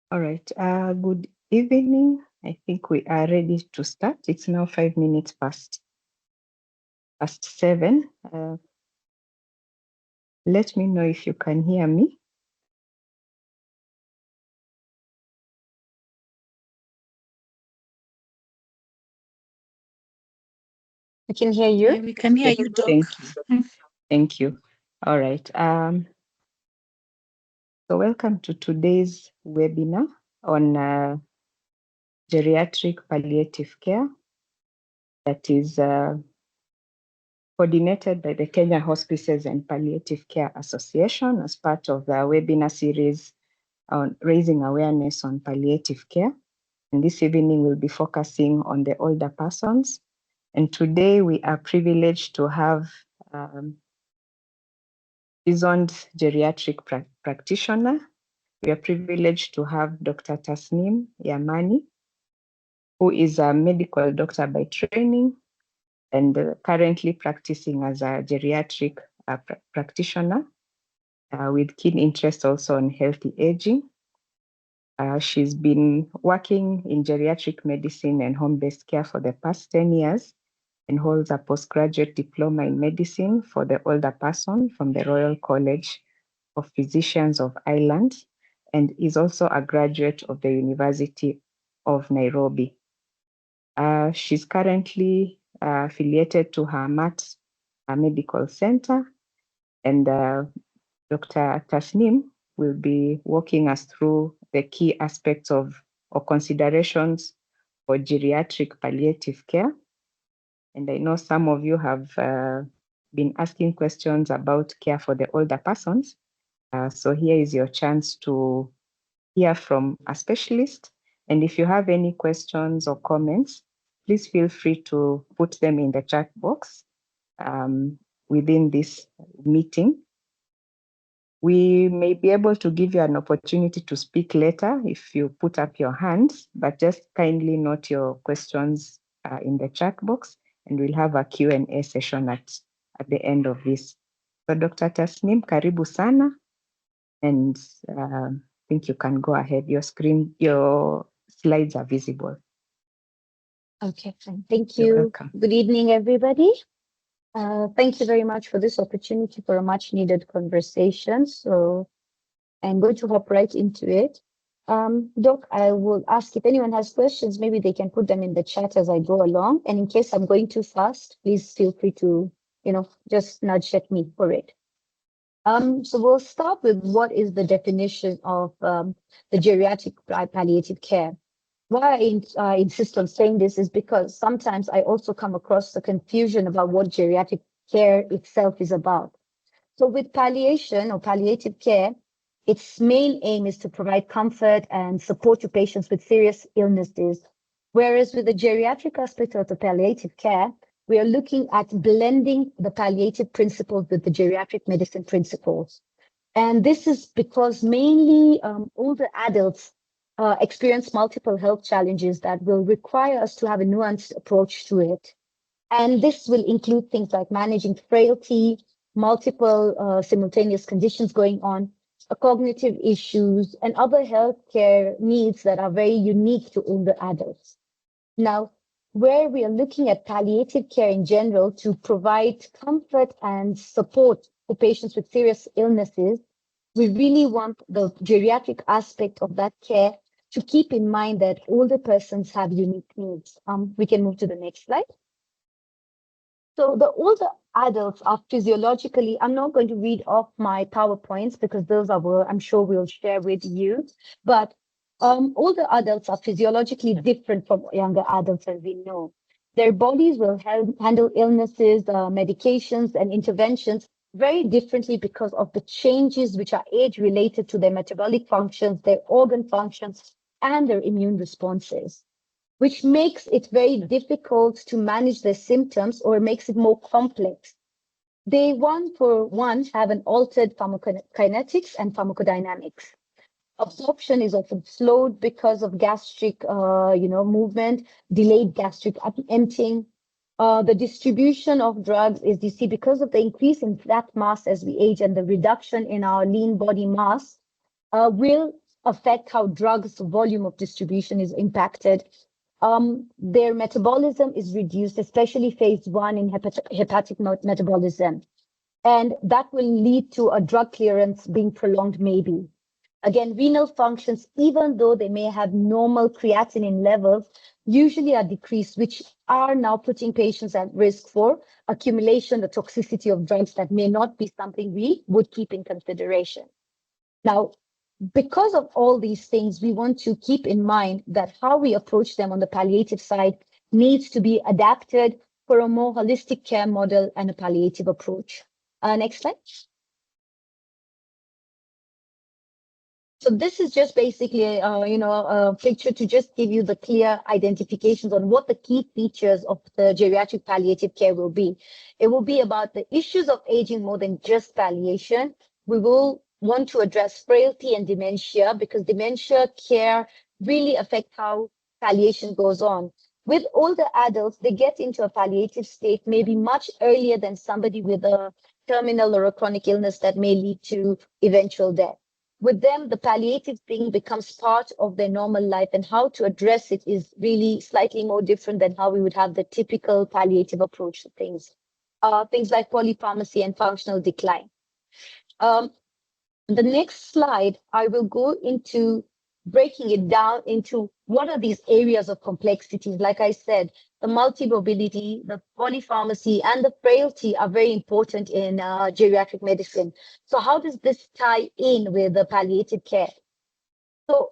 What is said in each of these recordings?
All right. Good evening. I think we are ready to start. It's now 5 minutes past 7. Let me know if you can hear me. I can hear you. Yeah, we can hear you, Doc. Thank you. Thank you. All right. So welcome to today's webinar on geriatric palliative care that is coordinated by the Kenya Hospices and Palliative Care Association as part of the webinar series on raising awareness on palliative care. And this evening we'll be focusing on the older persons. And today we are privileged to have seasoned geriatric practitioner. We are privileged to have Dr. Tasneem Yamani, who is a medical doctor by training and currently practicing as a geriatric practitioner with keen interest also in healthy aging. She's been working in geriatric medicine and home-based care for the past 10 years and holds a postgraduate diploma in medicine for the older person from the Royal College of Physicians of Ireland and is also a graduate of the University of Nairobi. She's currently affiliated to Hamat Medical Center, and Dr. Tasneem will be walking us through the key aspects of or considerations for geriatric palliative care. And I know some of you have been asking questions about care for the older persons. So here is your chance to hear from a specialist. And if you have any questions or comments, please feel free to put them in the chat box within this meeting. We may be able to give you an opportunity to speak later if you put up your hands, but just kindly note your questions in the chat box, and we'll have a Q&A session at the end of this. So Dr. Tasneem, karibu sana, and I think you can go ahead. Your slides are visible. Okay, fine. Thank You're you. welcome. Good evening, everybody. Thank you very much for this opportunity for a much needed conversation. So I'm going to hop right into it. Doc, I will ask if anyone has questions, maybe they can put them in the chat as I go along. And in case I'm going too fast, please feel free to, just nudge at me for it. So we'll start with what is the definition of the geriatric palliative care. Why I insist on saying this is because sometimes I also come across the confusion about what geriatric care itself is about. So with palliation or palliative care, its main aim is to provide comfort and support to patients with serious illnesses. Whereas with the geriatric aspect of the palliative care, we are looking at blending the palliative principles with the geriatric medicine principles. And this is because mainly older adults experience multiple health challenges that will require us to have a nuanced approach to it. And this will include things like managing frailty, multiple simultaneous conditions going on, cognitive issues, and other healthcare needs that are very unique to older adults. Now, where we are looking at palliative care in general to provide comfort and support for patients with serious illnesses, we really want the geriatric aspect of that care to keep in mind that older persons have unique needs. We can move to the next slide. So the older adults are physiologically, I'm not going to read off my PowerPoints because those are, I'm sure we'll share with you, but older adults are physiologically different from younger adults, as we know. Their bodies will handle illnesses, medications, and interventions very differently because of the changes which are age-related to their metabolic functions, their organ functions, and their immune responses, which makes it very difficult to manage their symptoms or makes it more complex. They, one have an altered pharmacokinetics and pharmacodynamics. Absorption is often slowed because of gastric, movement, delayed gastric emptying. The distribution of drugs is, you see, because of the increase in fat mass as we age and the reduction in our lean body mass, will affect how drugs volume of distribution is impacted. Their metabolism is reduced, especially phase 1 in hepatic metabolism. And that will lead to a drug clearance being prolonged maybe. Again, renal functions, even though they may have normal creatinine levels, usually are decreased, which are now putting patients at risk for accumulation, the toxicity of drugs that may not be something we would keep in consideration. Now, because of all these things, we want to keep in mind that how we approach them on the palliative side needs to be adapted for a more holistic care model and a palliative approach. Next slide. So this is just basically, a picture to just give you the clear identifications on what the key features of the geriatric palliative care will be. It will be about the issues of aging more than just palliation. We will want to address frailty and dementia because dementia care really affect how palliation goes on. With older adults, they get into a palliative state maybe much earlier than somebody with a terminal or a chronic illness that may lead to eventual death. With them, the palliative thing becomes part of their normal life, and how to address it is really slightly more different than how we would have the typical palliative approach to things. Things like polypharmacy and functional decline. The next slide, I will go into breaking it down into what are these areas of complexities. Like I said, the multimorbidity, the polypharmacy, and the frailty are very important in geriatric medicine. So how does this tie in with the palliative care? So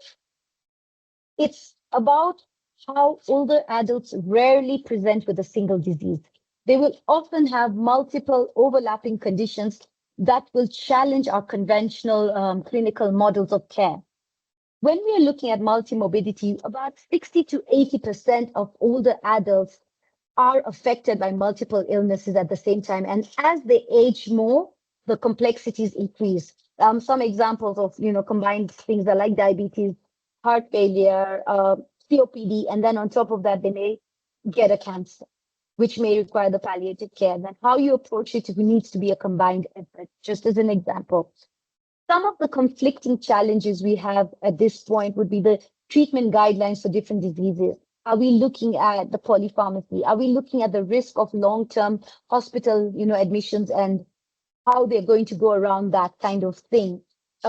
it's about how older adults rarely present with a single disease. They will often have multiple overlapping conditions that will challenge our conventional clinical models of care. When we are looking at multimorbidity, about 60 to 80% of older adults are affected by multiple illnesses at the same time. And as they age more, the complexities increase. Some examples of combined things are like diabetes, heart failure, COPD, and then on top of that, they may get a cancer, which may require the palliative care. Then how you approach it needs to be a combined effort, just as an example. Some of the conflicting challenges we have at this point would be the treatment guidelines for different diseases. Are we looking at the polypharmacy? Are we looking at the risk of long-term hospital, admissions and how they're going to go around that kind of thing?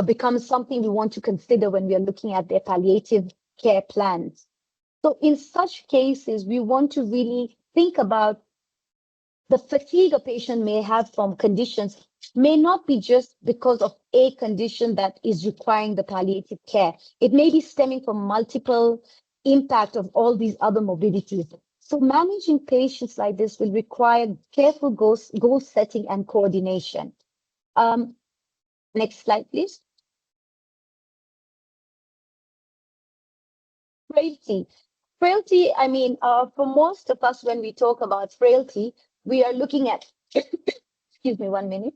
Becomes something we want to consider when we are looking at their palliative care plans. So in such cases, we want to really think about the fatigue a patient may have from conditions may not be just because of a condition that is requiring the palliative care. It may be stemming from multiple impact of all these other morbidities. So managing patients like this will require careful goal setting and coordination. Next slide, please. Frailty. Frailty, for most of us, when we talk about frailty, we are looking at, excuse me 1 minute.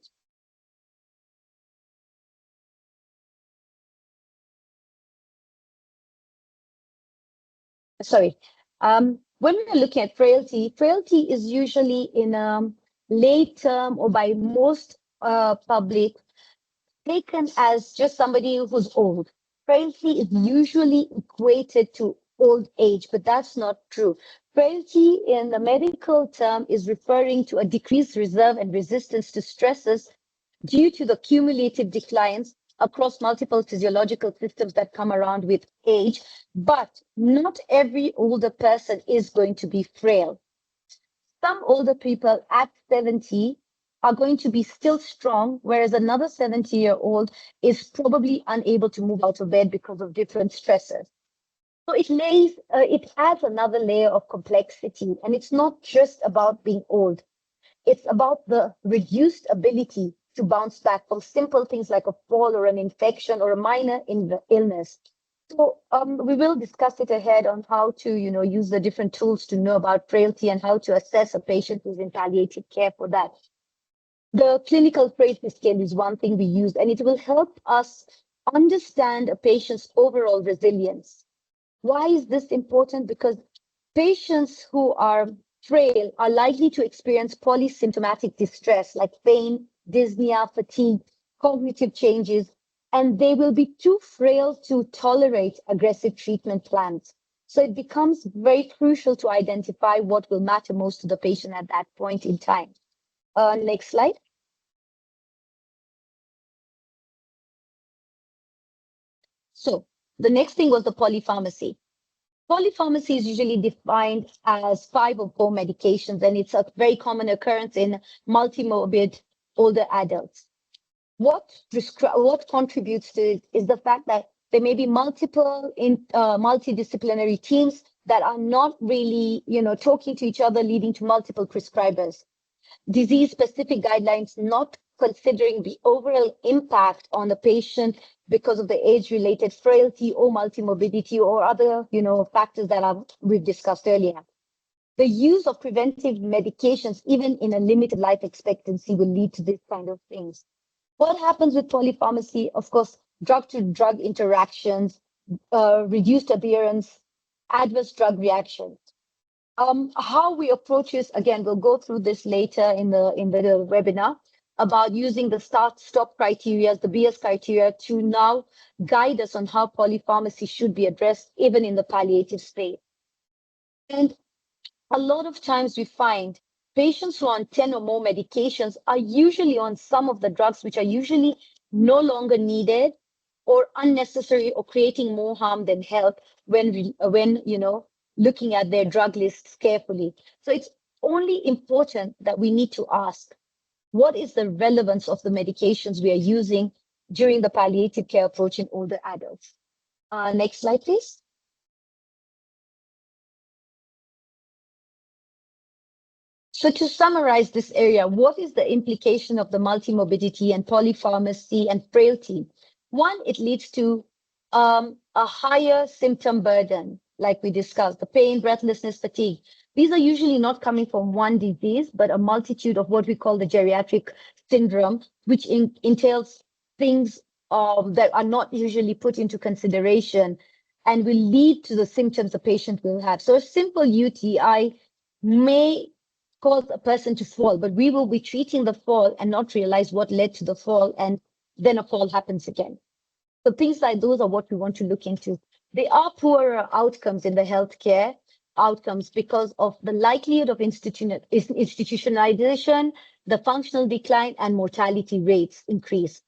Sorry. When we are looking at frailty, frailty is usually in a late term or by most public taken as just somebody who's old. Frailty is usually equated to old age, but that's not true. Frailty in the medical term is referring to a decreased reserve and resistance to stresses due to the cumulative declines across multiple physiological systems that come around with age, but not every older person is going to be frail. Some older people at 70 are going to be still strong, whereas another 70-year-old is probably unable to move out of bed because of different stresses. So it adds another layer of complexity, and it's not just about being old. It's about the reduced ability to bounce back from simple things like a fall or an infection or a minor illness. So we will discuss it ahead on how to, use the different tools to know about frailty and how to assess a patient who's in palliative care for that. The clinical frailty scale is one thing we use, and it will help us understand a patient's overall resilience. Why is this important? Because patients who are frail are likely to experience polysymptomatic distress like pain, dyspnea, fatigue, cognitive changes, and they will be too frail to tolerate aggressive treatment plans. So it becomes very crucial to identify what will matter most to the patient at that point in time. Next slide. So the next thing was the polypharmacy. Polypharmacy is usually defined as 5 or 4 medications, and it's a very common occurrence in multimorbid older adults. What contributes to it is the fact that there may be multiple multidisciplinary teams that are not really, talking to each other, leading to multiple prescribers. Disease-specific guidelines not considering the overall impact on the patient because of the age-related frailty or multimorbidity or other, factors that we've discussed earlier. The use of preventive medications, even in a limited life expectancy, will lead to this kind of things. What happens with polypharmacy? Of course, drug-to-drug interactions, reduced adherence, adverse drug reactions. How we approach this, again, we'll go through this later in the webinar about using the start-stop criteria, the BS criteria, to now guide us on how polypharmacy should be addressed, even in the palliative space. And a lot of times we find patients who are on 10 or more medications are usually on some of the drugs which are usually no longer needed or unnecessary or creating more harm than help when looking at their drug lists carefully. So it's only important that we need to ask, what is the relevance of the medications we are using during the palliative care approach in older adults? Next slide, please. So to summarize this area, what is the implication of the multimorbidity and polypharmacy and frailty? One, it leads to a higher symptom burden, like we discussed, the pain, breathlessness, fatigue. These are usually not coming from one disease, but a multitude of what we call the geriatric syndrome, which entails things that are not usually put into consideration and will lead to the symptoms the patient will have. So a simple UTI may cause a person to fall, but we will be treating the fall and not realize what led to the fall, and then a fall happens again. So things like those are what we want to look into. There are poorer outcomes in the healthcare outcomes because of the likelihood of institutionalization, the functional decline, and mortality rates increase.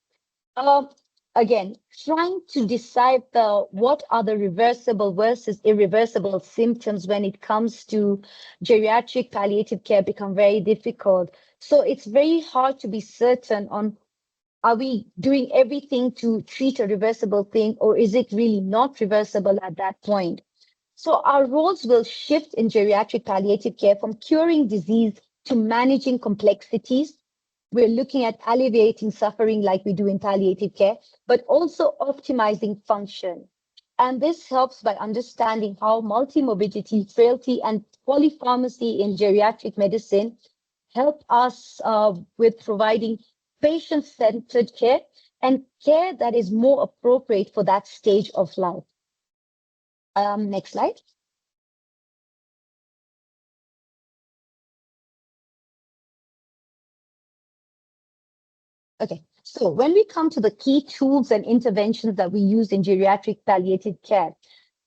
Again, trying to decide what are the reversible versus irreversible symptoms when it comes to geriatric palliative care become very difficult. So it's very hard to be certain on, are we doing everything to treat a reversible thing, or is it really not reversible at that point? So our roles will shift in geriatric palliative care from curing disease to managing complexities. We're looking at alleviating suffering like we do in palliative care, but also optimizing function. And this helps by understanding how multimorbidity, frailty, and polypharmacy in geriatric medicine help us with providing patient-centered care and care that is more appropriate for that stage of life. Next slide. Okay, so when we come to the key tools and interventions that we use in geriatric palliative care,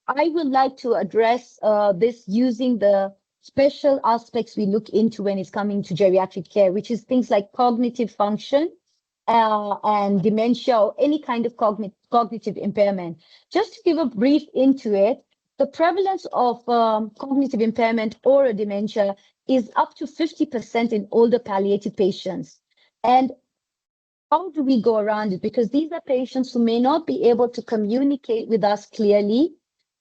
I would like to address this using the special aspects we look into when it's coming to geriatric care, which is things like cognitive function and dementia or any kind of cognitive impairment. Just to give a brief into it, the prevalence of cognitive impairment or a dementia is up to 50% in older palliative patients. And how do we go around it? Because these are patients who may not be able to communicate with us clearly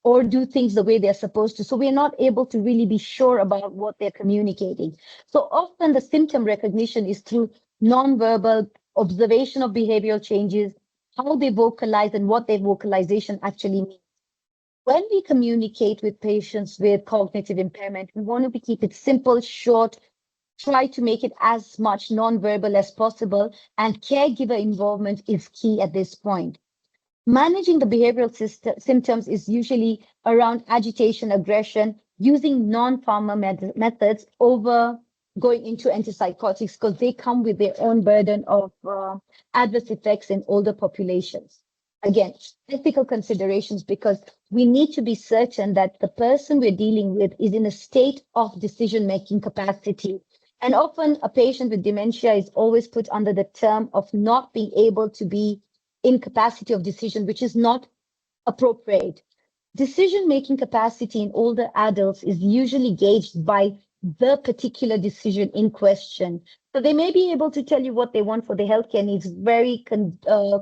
or do things the way they're supposed to. So we're not able to really be sure about what they're communicating. So often the symptom recognition is through nonverbal observation of behavioral changes, how they vocalize and what their vocalization actually means. When we communicate with patients with cognitive impairment, we want to keep it simple, short, try to make it as much nonverbal as possible, and caregiver involvement is key at this point. Managing the behavioral symptoms is usually around agitation, aggression, using non-pharma methods over going into antipsychotics because they come with their own burden of adverse effects in older populations. again, ethical considerations, because we need to be certain that the person we're dealing with is in a state of decision-making capacity. And often a patient with dementia is always put under the term of not being able to be in capacity of decision, which is not appropriate. Decision-making capacity in older adults is usually gauged by the particular decision in question. So they may be able to tell you what they want for their healthcare needs very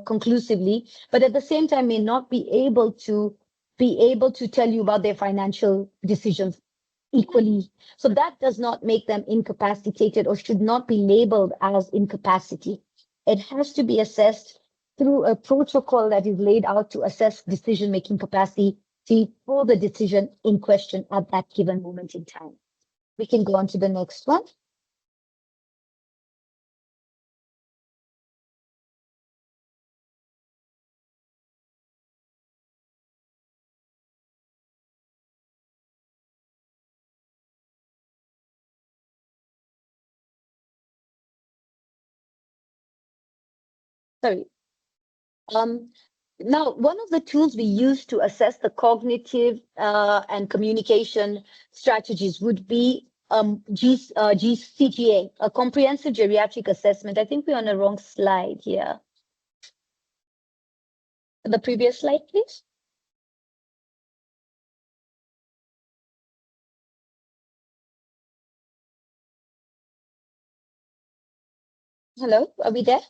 conclusively, but at the same time may not be able to tell you about their financial decisions equally. So that does not make them incapacitated or should not be labeled as incapacity. It has to be assessed through a protocol that is laid out to assess decision-making capacity for the decision in question at that given moment in time. We can go on to the next one. Sorry. Now, one of the tools we use to assess the cognitive and communication strategies would be CGA, a comprehensive geriatric assessment. I think we're on a wrong slide here. The previous slide, please. Hello, are we there?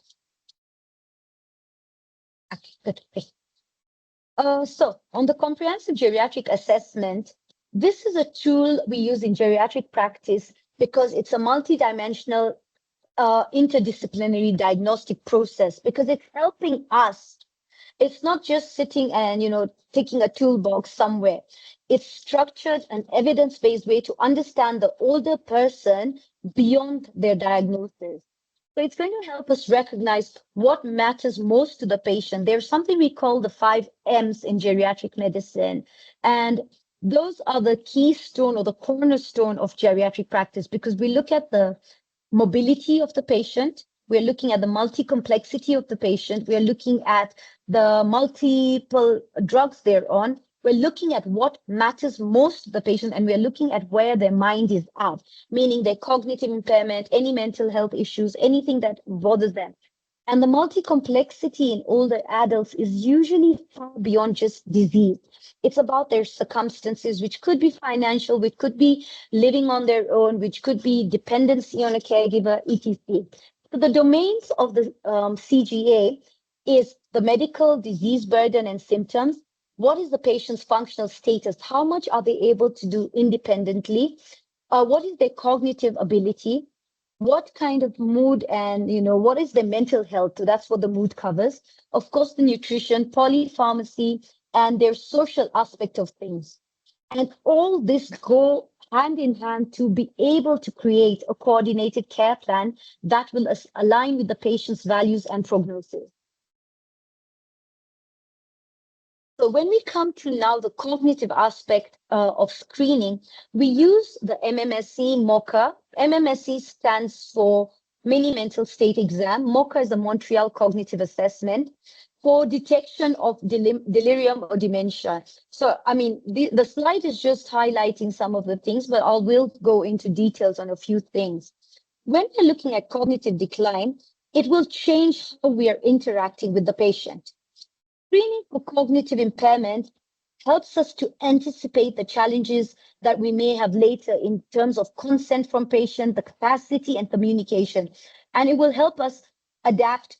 Okay, good. Okay. So on the comprehensive geriatric assessment, this is a tool we use in geriatric practice because it's a multidimensional interdisciplinary diagnostic process, because it's helping us. It's not just sitting and, taking a toolbox somewhere. It's structured and evidence-based way to understand the older person beyond their diagnosis. So it's going to help us recognize what matters most to the patient. There's something we call the 5 M's in geriatric medicine. And those are the keystone or the cornerstone of geriatric practice, because we look at the mobility of the patient. We're looking at the multi-complexity of the patient. We're looking at the multiple drugs they're on. We're looking at what matters most to the patient, and we're looking at where their mind is at, meaning their cognitive impairment, any mental health issues, anything that bothers them. And the multi-complexity in older adults is usually far beyond just disease. It's about their circumstances, which could be financial, which could be living on their own, which could be dependency on a caregiver, etc. So the domains of the CGA is the medical disease burden and symptoms. What is the patient's functional status? How much are they able to do independently? What is their cognitive ability? What kind of mood and, what is their mental health? So that's what the mood covers. Of course, the nutrition, polypharmacy, and their social aspect of things. And all this go hand in hand to be able to create a coordinated care plan that will align with the patient's values and prognosis. So when we come to now the cognitive aspect of screening, we use the MMSE MOCA. MMSE stands for Mini Mental State Exam. MOCA is the Montreal Cognitive Assessment for detection of delirium or dementia. So, the slide is just highlighting some of the things, but I will go into details on a few things. When we're looking at cognitive decline, it will change how we are interacting with the patient. Screening for cognitive impairment helps us to anticipate the challenges that we may have later in terms of consent from patient, the capacity and communication. And it will help us adapt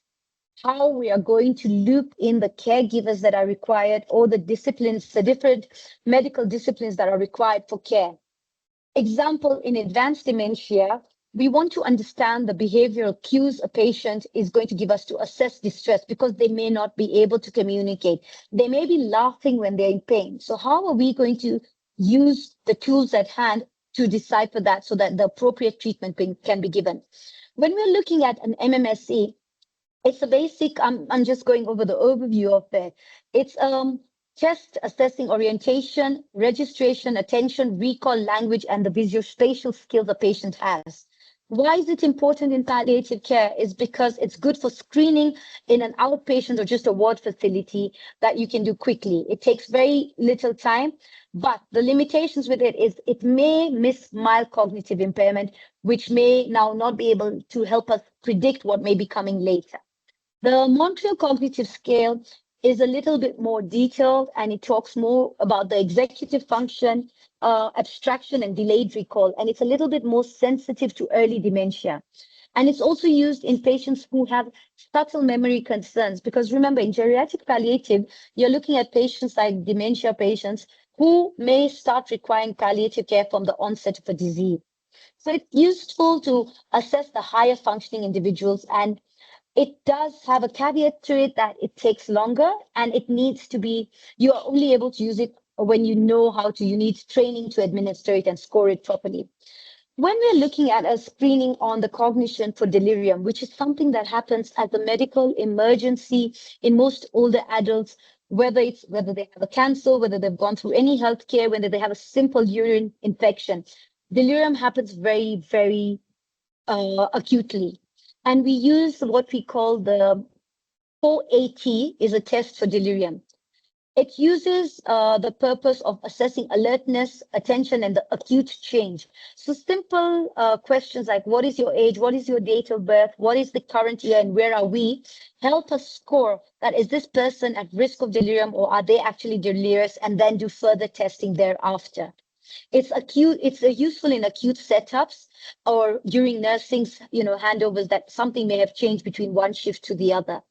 how we are going to loop in the caregivers that are required, or the disciplines, the different medical disciplines that are required for care. Example, in advanced dementia, we want to understand the behavioral cues a patient is going to give us to assess distress, because they may not be able to communicate. They may be laughing when they're in pain. So how are we going to use the tools at hand to decipher that so that the appropriate treatment can be given? When we're looking at an MMSE, it's a basic, I'm just going over the overview of it. It's test assessing orientation, registration, attention, recall, language, and the visual spatial skills the patient has. Why is it important in palliative care? Is because it's good for screening in an outpatient or just a ward facility that you can do quickly. It takes very little time, but the limitations with it is it may miss mild cognitive impairment, which may now not be able to help us predict what may be coming later. The Montreal Cognitive Scale is a little bit more detailed, and it talks more about the executive function, abstraction, and delayed recall. And it's a little bit more sensitive to early dementia. And it's also used in patients who have subtle memory concerns. Because remember, in geriatric palliative, you're looking at patients like dementia patients who may start requiring palliative care from the onset of a disease. So it's useful to assess the higher functioning individuals, and it does have a caveat to it that it takes longer, and it needs to be, you are only able to use it when you know how to, you need training to administer it and score it properly. When we're looking at a screening on the cognition for delirium, which is something that happens as a medical emergency in most older adults, whether they have a cancer, whether they've gone through any healthcare, whether they have a simple urine infection, delirium happens very, very acutely. And we use what we call the 4AT is a test for delirium. It uses the purpose of assessing alertness, attention, and the acute change. So simple questions like what is your age, what is your date of birth, what is the current year, and where are we, help us score that is this person at risk of delirium or are they actually delirious, and then do further testing thereafter. It's acute, it's useful in acute setups or during nursing's, handovers that something may have changed between one shift to the other.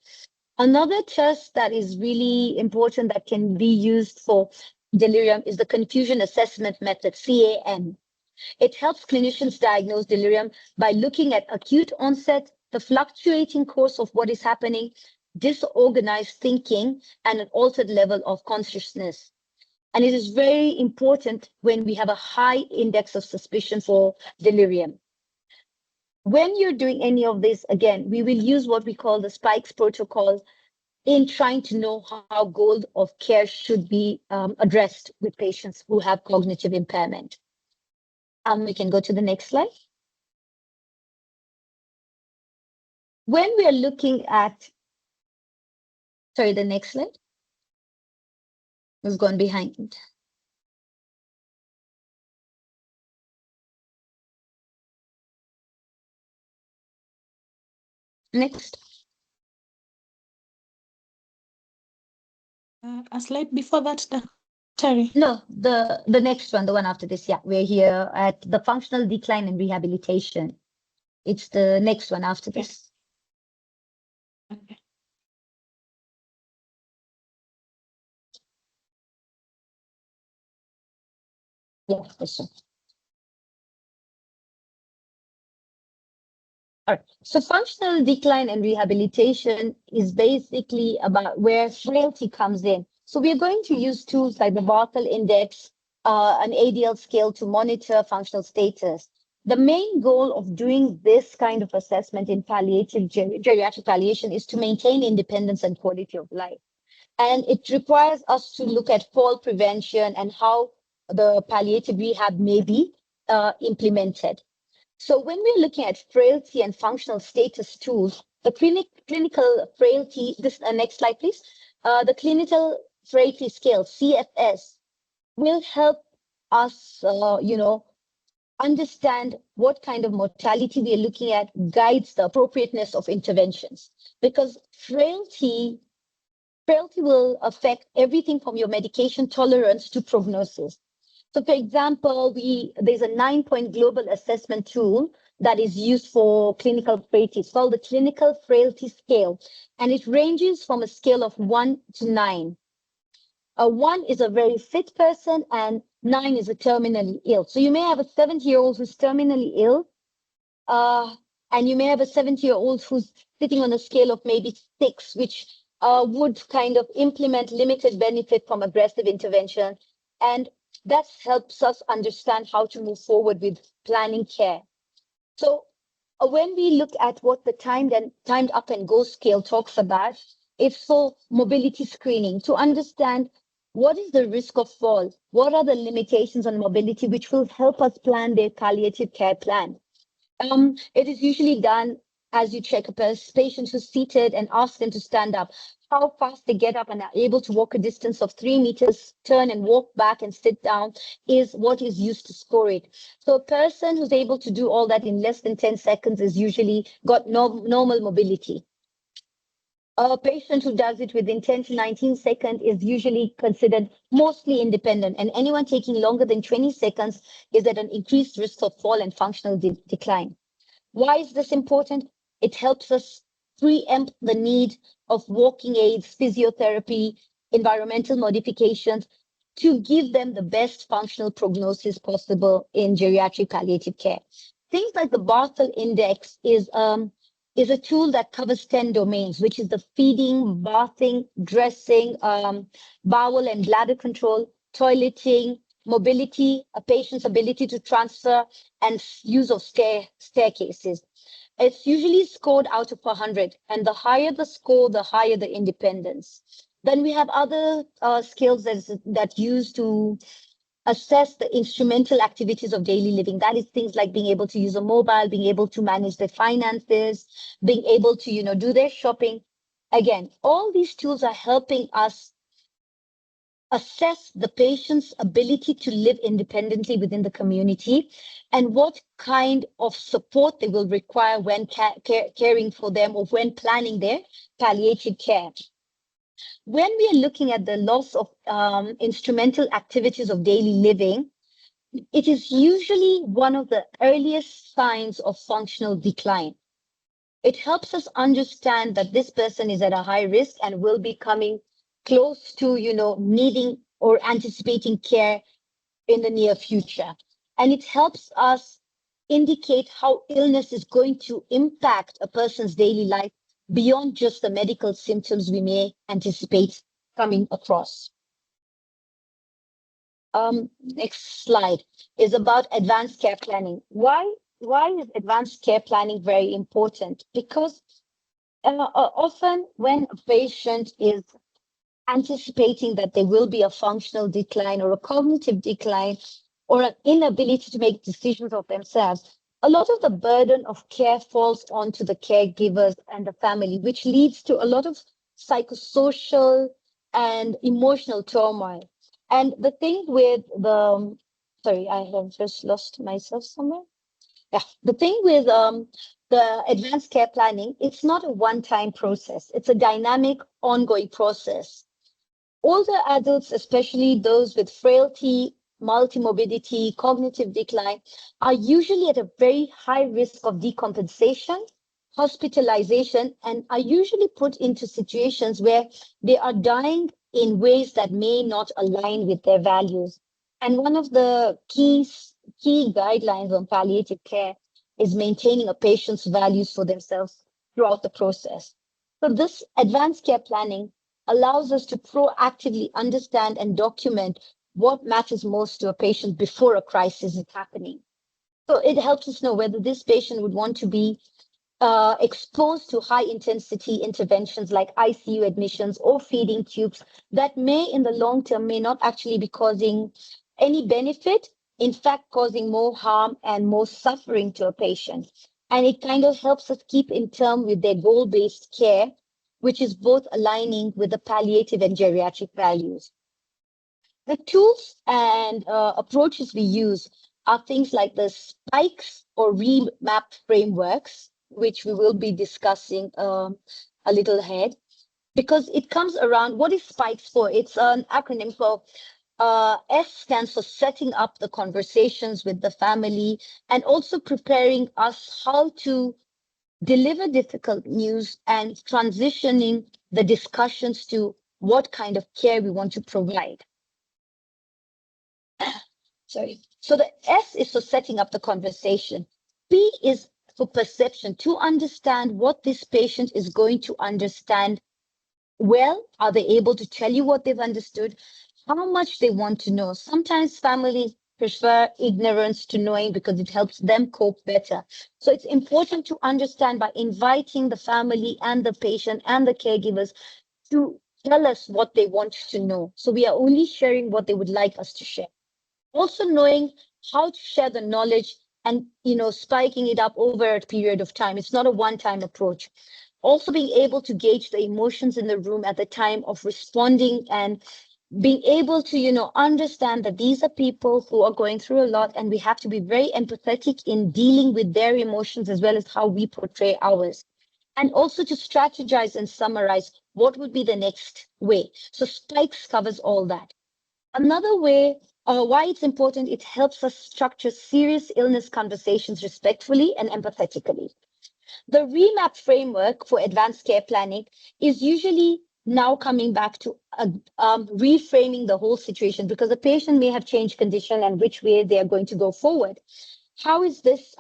Another test that is really important that can be used for delirium is the confusion assessment method, CAM. It helps clinicians diagnose delirium by looking at acute onset, the fluctuating course of what is happening, disorganized thinking, and an altered level of consciousness. And it is very important when we have a high index of suspicion for delirium. When you're doing any of this, again, we will use what we call the spikes protocol in trying to know how goal of care should be addressed with patients who have cognitive impairment. We can go to the next slide. When we are looking at, sorry, the next slide. We've gone behind. Next. A slide before that, Terry. No, the next one, the one after this. Yeah, we're here at the functional decline and rehabilitation. It's the next one after this. Okay. Yeah, this one. All right. So functional decline and rehabilitation is basically about where frailty comes in. So we're going to use tools like the Barthel Index, an ADL scale to monitor functional status. The main goal of doing this kind of assessment in palliative geriatric palliation is to maintain independence and quality of life. And it requires us to look at fall prevention and how the palliative rehab may be implemented. So when we're looking at frailty and functional status tools, the clinical frailty, this next slide, please. The clinical frailty scale, CFS, will help us, understand what kind of mortality we are looking at, guides the appropriateness of interventions. Because frailty will affect everything from your medication tolerance to prognosis. So for example, there's a 9-point global assessment tool that is used for clinical frailty. It's called the Clinical Frailty Scale, and it ranges from a scale of 1 to 9. 1 is a very fit person, and 9 is a terminally ill. So you may have a 70-year-old who's terminally ill, and you may have a 70-year-old who's sitting on a scale of maybe 6, which would kind of implement limited benefit from aggressive intervention. And that helps us understand how to move forward with planning care. So when we look at what the timed up and go scale talks about, it's for mobility screening to understand what is the risk of fall, what are the limitations on mobility, which will help us plan their palliative care plan. It is usually done as you check a patient who's seated and ask them to stand up. How fast they get up and are able to walk a distance of 3 meters, turn and walk back and sit down is what is used to score it. So a person who's able to do all that in less than 10 seconds is usually got normal mobility. A patient who does it within 10 to 19 seconds is usually considered mostly independent, and anyone taking longer than 20 seconds is at an increased risk of fall and functional decline. Why is this important? It helps us preempt the need of walking aids, physiotherapy, environmental modifications to give them the best functional prognosis possible in geriatric palliative care. Things like the Barthel Index is a tool that covers 10 domains, which is the feeding, bathing, dressing, bowel and bladder control, toileting, mobility, a patient's ability to transfer, and use of staircases. It's usually scored out of 100, and the higher the score, the higher the independence. Then we have other skills that use to assess the instrumental activities of daily living. That is things like being able to use a mobile, being able to manage their finances, being able to, do their shopping. Again, all these tools are helping us assess the patient's ability to live independently within the community and what kind of support they will require when caring for them or when planning their palliative care. When we are looking at the loss of instrumental activities of daily living, it is usually one of the earliest signs of functional decline. It helps us understand that this person is at a high risk and will be coming close to, needing or anticipating care in the near future. And it helps us indicate how illness is going to impact a person's daily life beyond just the medical symptoms we may anticipate coming across. Next slide is about advanced care planning. Why is advanced care planning very important? Because often when a patient is anticipating that there will be a functional decline or a cognitive decline or an inability to make decisions of themselves, a lot of the burden of care falls onto the caregivers and the family, which leads to a lot of psychosocial and emotional turmoil. And the thing with sorry, I have just lost myself somewhere. Yeah, the thing with the advanced care planning, it's not a one-time process. It's a dynamic, ongoing process. Older adults, especially those with frailty, multimorbidity, cognitive decline, are usually at a very high risk of decompensation, hospitalization, and are usually put into situations where they are dying in ways that may not align with their values. And one of the key guidelines on palliative care is maintaining a patient's values for themselves throughout the process. So this advanced care planning allows us to proactively understand and document what matters most to a patient before a crisis is happening. So it helps us know whether this patient would want to be exposed to high intensity interventions like ICU admissions or feeding tubes that may in the long term may not actually be causing any benefit, in fact, causing more harm and more suffering to a patient. And it kind of helps us keep in term with their goal-based care, which is both aligning with the palliative and geriatric values. The tools and approaches we use are things like the spikes or remap frameworks, which we will be discussing a little ahead, because it comes around, what is spikes for? It's an acronym for S stands for setting up the conversations with the family and also preparing us how to deliver difficult news and transitioning the discussions to what kind of care we want to provide. Sorry. So the S is for setting up the conversation. P is for perception, to understand what this patient is going to understand well. Are they able to tell you what they've understood? How much they want to know? Sometimes families prefer ignorance to knowing because it helps them cope better. So it's important to understand by inviting the family and the patient and the caregivers to tell us what they want to know. So we are only sharing what they would like us to share. Also knowing how to share the knowledge and, spiking it up over a period of time. It's not a one-time approach. Also being able to gauge the emotions in the room at the time of responding, and being able to, understand that these are people who are going through a lot, and we have to be very empathetic in dealing with their emotions as well as how we portray ours. And also to strategize and summarize what would be the next way. So Spikes covers all that. Another way, why it's important, it helps us structure serious illness conversations respectfully and empathetically. The remap framework for advanced care planning is usually now coming back to reframing the whole situation, because the patient may have changed condition and which way they are going to go forward. How is this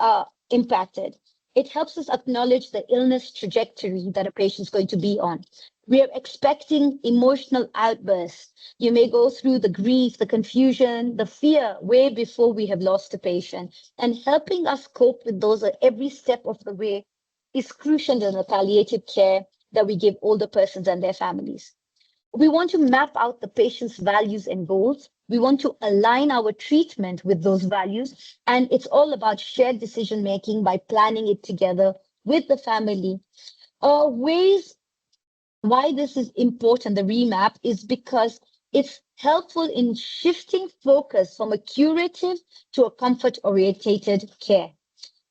impacted? It helps us acknowledge the illness trajectory that a patient is going to be on. We are expecting emotional outbursts. You may go through the grief, the confusion, the fear way before we have lost a patient. And helping us cope with those at every step of the way is crucial in the palliative care that we give older persons and their families. We want to map out the patient's values and goals. We want to align our treatment with those values. And it's all about shared decision making by planning it together with the family. Ways why this is important, the remap, is because it's helpful in shifting focus from a curative to a comfort-orientated care.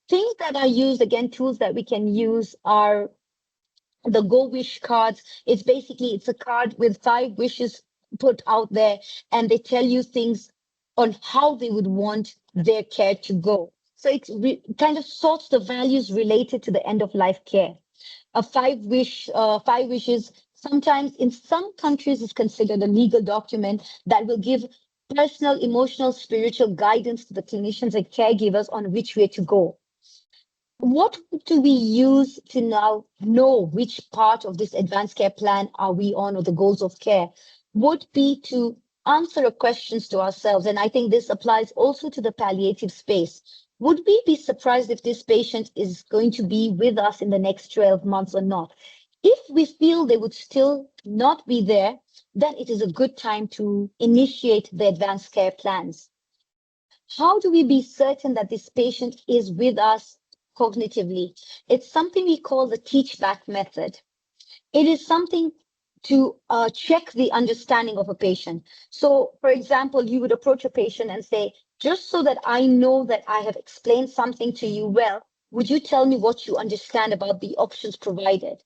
Things that are used, again, tools that we can use are the Go Wish cards. It's a card with 5 wishes put out there, and they tell you things on how they would want their care to go. So it kind of sorts the values related to the end of life care. A 5 wishes, sometimes in some countries is considered a legal document that will give personal, emotional, spiritual guidance to the clinicians and caregivers on which way to go. What do we use to now know which part of this advanced care plan are we on, or the goals of care? Would be to answer questions to ourselves. And I think this applies also to the palliative space. Would we be surprised if this patient is going to be with us in the next 12 months or not? If we feel they would still not be there, then it is a good time to initiate the advanced care plans. How do we be certain that this patient is with us cognitively? It's something we call the teach back method. It is something to check the understanding of a patient. So, for example, you would approach a patient and say, just so that I know that I have explained something to you well, would you tell me what you understand about the options provided?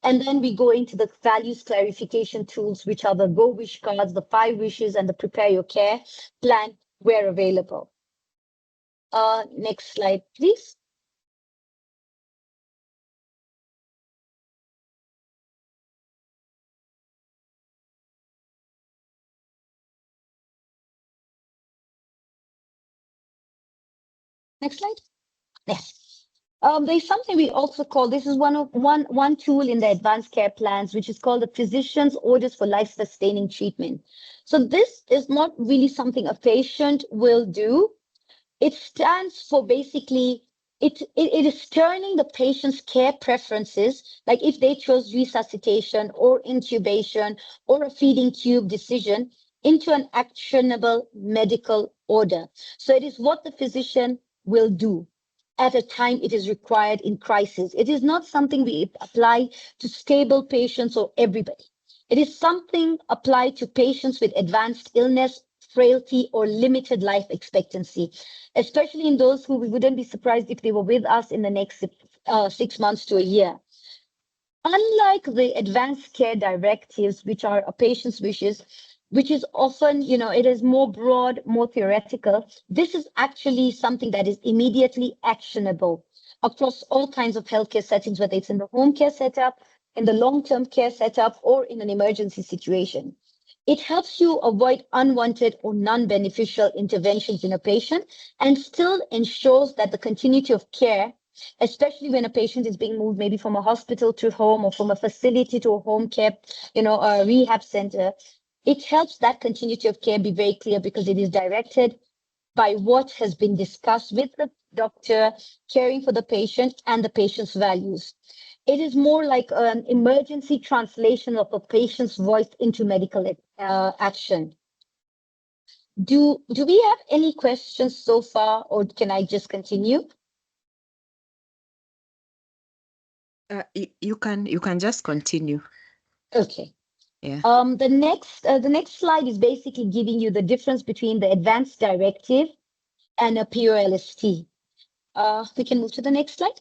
And then we go into the values clarification tools, which are the Go Wish cards, the 5 wishes, and the Prepare Your Care plan where available. Next slide, please. Next slide. Yes. There's something we also call, this is one tool in the advanced care plans, which is called the physician's orders for life-sustaining treatment. So this is not really something a patient will do. It stands for basically, it is turning the patient's care preferences, like if they chose resuscitation or intubation or a feeding tube decision, into an actionable medical order. So it is what the physician will do at a time it is required in crisis. It is not something we apply to stable patients or everybody. It is something applied to patients with advanced illness, frailty, or limited life expectancy, especially in those who we wouldn't be surprised if they were with us in the next 6 months to a year. Unlike the advanced care directives, which are a patient's wishes, which is often, it is more broad, more theoretical, this is actually something that is immediately actionable across all kinds of healthcare settings, whether it's in the home care setup, in the long-term care setup, or in an emergency situation. It helps you avoid unwanted or non-beneficial interventions in a patient and still ensures that the continuity of care, especially when a patient is being moved maybe from a hospital to home or from a facility to a home care, a rehab center, it helps that continuity of care be very clear because it is directed by what has been discussed with the doctor caring for the patient and the patient's values. It is more like an emergency translation of a patient's voice into medical action. Do we have any questions so far, or can I just continue? You can just continue. Okay. Yeah. The next slide is basically giving you the difference between the advanced directive and a POLST. We can move to the next slide.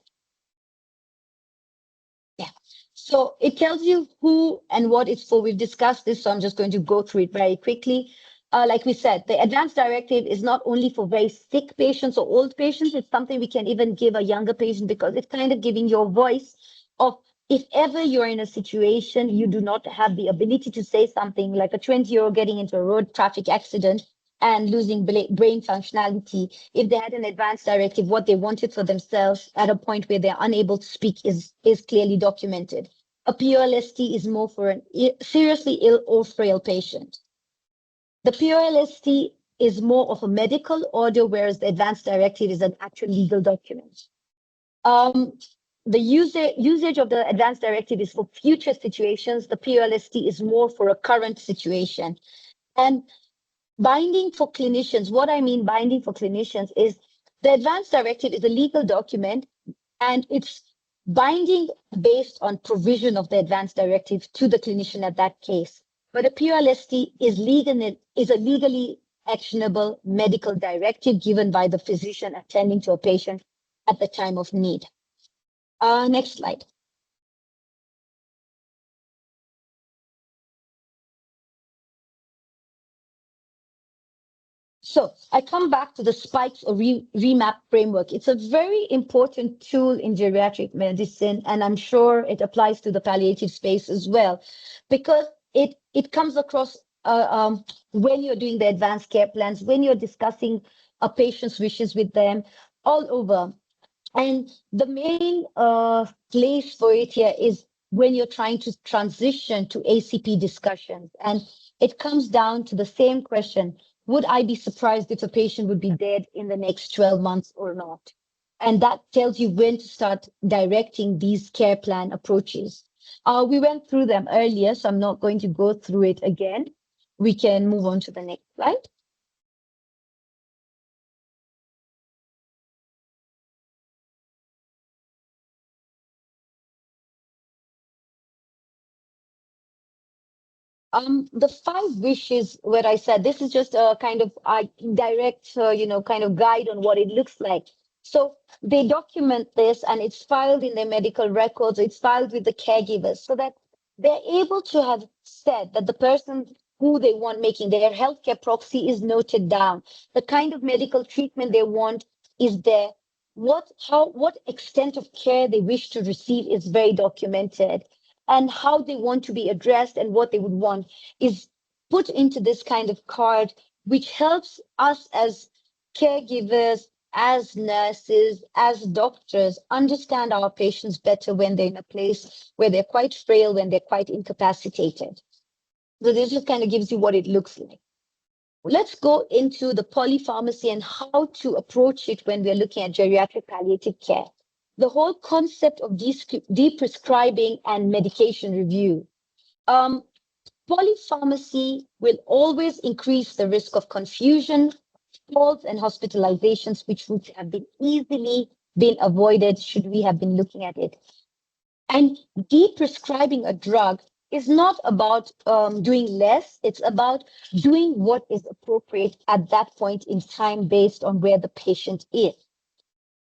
Yeah. So it tells you who and what it's for. We've discussed this, so I'm just going to go through it very quickly. Like we said, the advanced directive is not only for very sick patients or old patients, it's something we can even give a younger patient, because it's kind of giving your voice of, if ever you're in a situation you do not have the ability to say something, like a 20-year-old getting into a road traffic accident and losing brain functionality. If they had an advanced directive, what they wanted for themselves at a point where they're unable to speak is clearly documented. A POLST is more for an seriously ill or frail patient. The POLST is more of a medical order, whereas the advanced directive is an actual legal document. The usage of the advanced directive is for future situations. The POLST is more for a current situation. And binding for clinicians, what I mean binding for clinicians is the advanced directive is a legal document, and it's binding based on provision of the advanced directive to the clinician at that case. But a POLST is a legally actionable medical directive given by the physician attending to a patient at the time of need. Next slide. So I come back to the spikes or remap framework. It's a very important tool in geriatric medicine, and I'm sure it applies to the palliative space as well, because it comes across when you're doing the advanced care plans, when you're discussing a patient's wishes with them, all over. And the main place for it here is when you're trying to transition to ACP discussions. And it comes down to the same question: would I be surprised if a patient would be dead in the next 12 months or not? And that tells you when to start directing these care plan approaches. We went through them earlier, so I'm not going to go through it again. We can move on to the next slide. The 5 wishes, where I said this is just a kind of direct, kind of guide on what it looks like. So they document this, and it's filed in their medical records. It's filed with the caregivers, so that they're able to have said that the person who they want making their healthcare proxy is noted down. The kind of medical treatment they want is there. What extent of care they wish to receive is very documented, and how they want to be addressed and what they would want is put into this kind of card, which helps us as caregivers, as nurses, as doctors, understand our patients better when they're in a place where they're quite frail, when they're quite incapacitated. So this just kind of gives you what it looks like. Let's go into the polypharmacy and how to approach it when we're looking at geriatric palliative care. The whole concept of deprescribing and medication review. Polypharmacy will always increase the risk of confusion, falls, and hospitalizations, which would have been easily been avoided should we have been looking at it. And deprescribing a drug is not about doing less. It's about doing what is appropriate at that point in time based on where the patient is.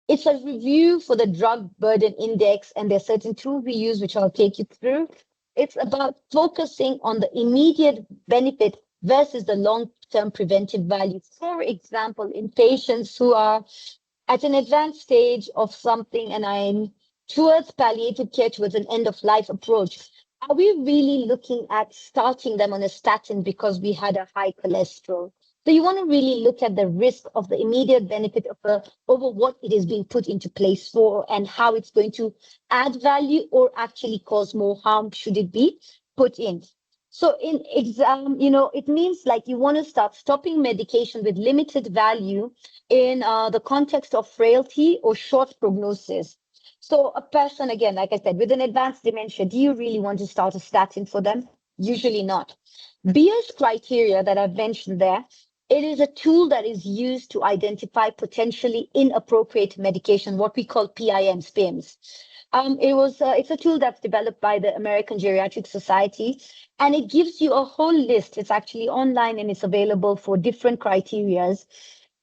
It's a review for the drug burden index, and there are certain tools we use, which I'll take you through. It's about focusing on the immediate benefit versus the long-term preventive value. For example, in patients who are at an advanced stage of something and I'm towards palliative care, towards an end-of-life approach, are we really looking at starting them on a statin because we had a high cholesterol? So you want to really look at the risk of the immediate benefit of over what it is being put into place for, and how it's going to add value or actually cause more harm should it be put in. So in exam, it means like you want to start stopping medication with limited value in the context of frailty or short prognosis. So a person, again, like I said, with an advanced dementia, do you really want to start a statin for them? Usually not. Beer's criteria that I've mentioned there It is a tool that is used to identify potentially inappropriate medication, what we call PIMs, PIMs. It's a tool that's developed by the American Geriatric Society, and it gives you a whole list. It's actually online and it's available for different criterias.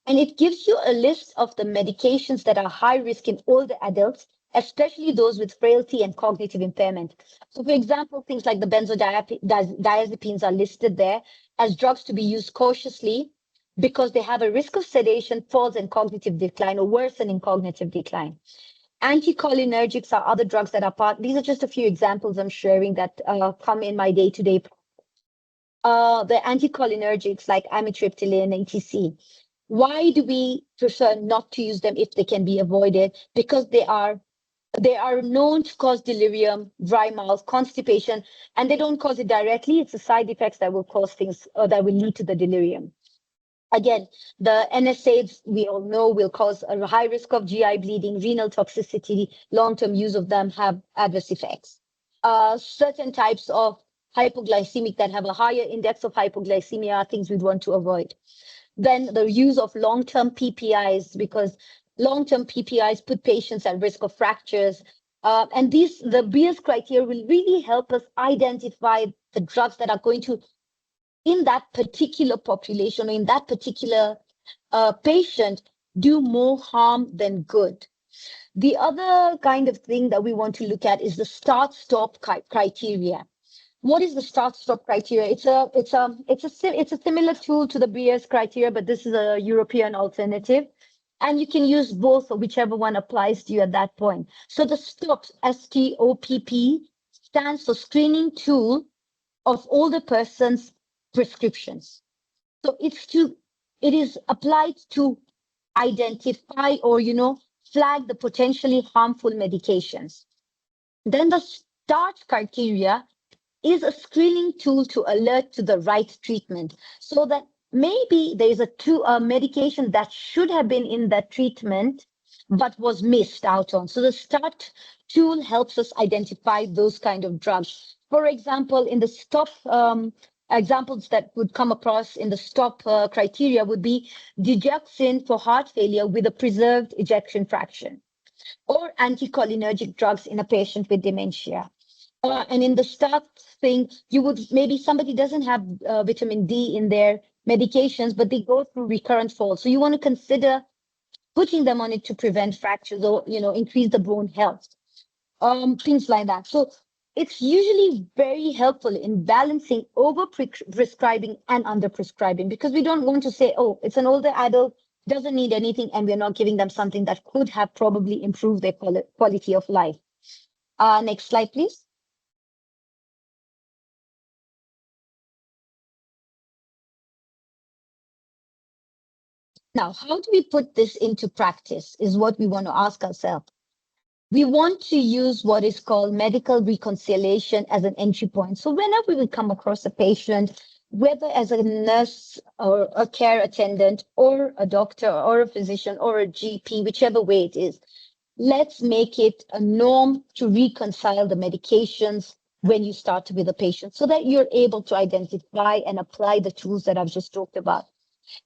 And it gives you a list of the medications that are high risk in older adults, especially those with frailty and cognitive impairment. So, for example, things like the benzodiazepines are listed there as drugs to be used cautiously because they have a risk of sedation, falls, and cognitive decline or worsening cognitive decline. Anticholinergics are other drugs that are these are just a few examples I'm sharing that come in my day-to-day. The anticholinergics like amitriptyline, etc. Why do we prefer not to use them if they can be avoided? Because they are known to cause delirium, dry mouth, constipation, and they don't cause it directly. It's the side effects that will cause things that will lead to the delirium. Again, the NSAIDs, we all know, will cause a high risk of GI bleeding, renal toxicity. Long-term use of them have adverse effects. Certain types of hypoglycemic that have a higher index of hypoglycemia are things we'd want to avoid. Then the use of long-term PPIs, because long-term PPIs put patients at risk of fractures. And the BS criteria will really help us identify the drugs that are going to, in that particular population or in that particular patient, do more harm than good. The other kind of thing that we want to look at is the start-stop criteria. What is the start-stop criteria? It's a similar tool to the BS criteria, but this is a European alternative. And you can use both or whichever one applies to you at that point. So the STOP, STOPP, stands for Screening Tool of Older Persons Prescriptions. So it is applied to identify or, flag the potentially harmful medications. Then the START criteria is a screening tool to alert to the right treatment, so that maybe there is a medication that should have been in that treatment but was missed out on. So the START tool helps us identify those kind of drugs. For example, in the STOP examples that would come across in the STOP criteria would be digoxin for heart failure with a preserved ejection fraction, or anticholinergic drugs in a patient with dementia. And in the START thing, maybe somebody doesn't have vitamin D in their medications, but they go through recurrent falls. So you want to consider putting them on it to prevent fractures or, increase the bone health, things like that. So it's usually very helpful in balancing over prescribing and under prescribing, because we don't want to say, oh, it's an older adult, doesn't need anything, and we're not giving them something that could have probably improved their quality of life. Next slide, please. Now, how do we put this into practice is what we want to ask ourselves. We want to use what is called medical reconciliation as an entry point. So whenever we come across a patient, whether as a nurse or a care attendant or a doctor or a physician or a GP, whichever way it is, let's make it a norm to reconcile the medications when you start with a patient so that you're able to identify and apply the tools that I've just talked about.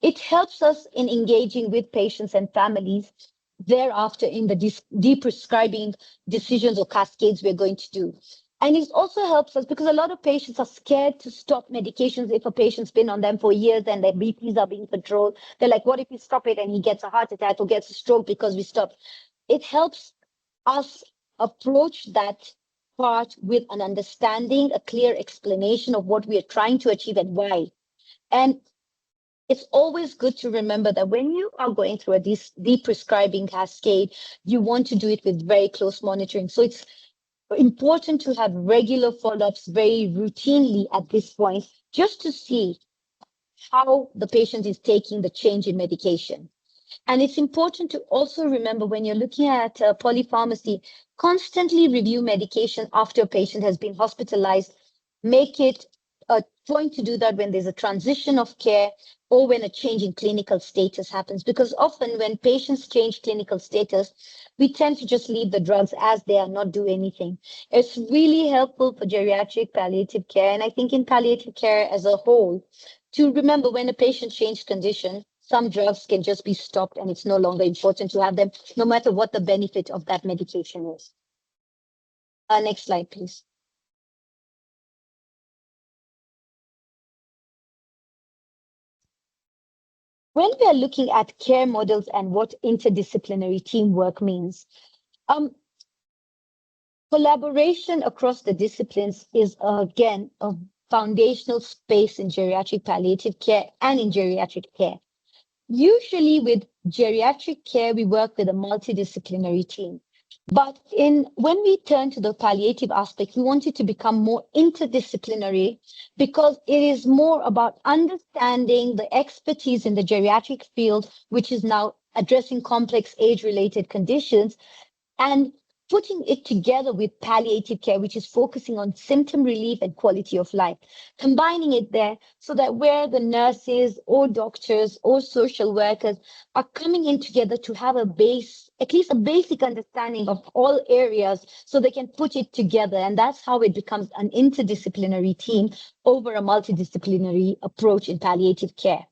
It helps us in engaging with patients and families thereafter in the deprescribing decisions or cascades we're going to do. And it also helps us because a lot of patients are scared to stop medications if a patient's been on them for years and their BPs are being controlled. They're like, what if we stop it and he gets a heart attack or gets a stroke because we stop? It helps us approach that part with an understanding, a clear explanation of what we are trying to achieve and why. And it's always good to remember that when you are going through a deprescribing cascade, you want to do it with very close monitoring. So it's important to have regular follow-ups very routinely at this point, just to see how the patient is taking the change in medication. And it's important to also remember when you're looking at polypharmacy, constantly review medication after a patient has been hospitalized. Make it a point to do that when there's a transition of care or when a change in clinical status happens, because often when patients change clinical status, we tend to just leave the drugs as they are, not do anything. It's really helpful for geriatric palliative care. And I think in palliative care as a whole, to remember when a patient changes condition, some drugs can just be stopped and it's no longer important to have them, no matter what the benefit of that medication is. Next slide, please. When we are looking at care models and what interdisciplinary teamwork means, collaboration across the disciplines is, again, a foundational space in geriatric palliative care and in geriatric care. Usually with geriatric care, we work with a multidisciplinary team. But when we turn to the palliative aspect, we want it to become more interdisciplinary because it is more about understanding the expertise in the geriatric field, which is now addressing complex age-related conditions, and putting it together with palliative care, which is focusing on symptom relief and quality of life, combining it there so that where the nurses or doctors or social workers are coming in together to have at least a basic understanding of all areas so they can put it together. And that's how it becomes an interdisciplinary team over a multidisciplinary approach in palliative care.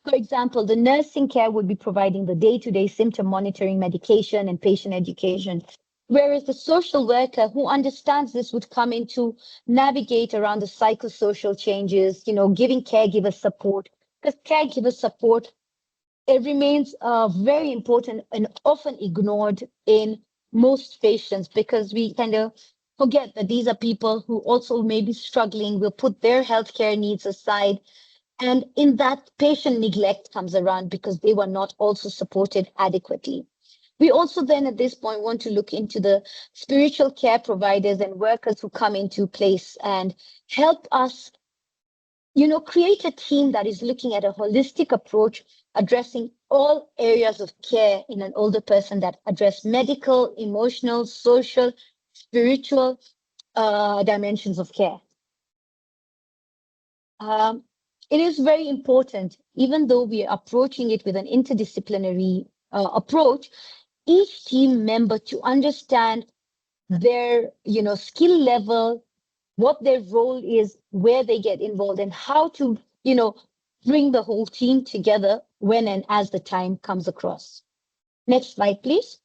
For example, the nursing care would be providing the day-to-day symptom monitoring, medication, and patient education. Whereas the social worker who understands this would come in to navigate around the psychosocial changes, giving caregiver support, because caregiver support, it remains very important and often ignored in most patients because we kind of forget that these are people who also may be struggling, will put their healthcare needs aside. And in that, patient neglect comes around because they were not also supported adequately. We also then at this point want to look into the spiritual care providers and workers who come into place and help us, create a team that is looking at a holistic approach, addressing all areas of care in an older person that address medical, emotional, social, spiritual dimensions of care. It is very important, even though we are approaching it with an interdisciplinary approach, each team member to understand their, skill level, what their role is, where they get involved, and how to, bring the whole team together when and as the time comes across. Next slide, please.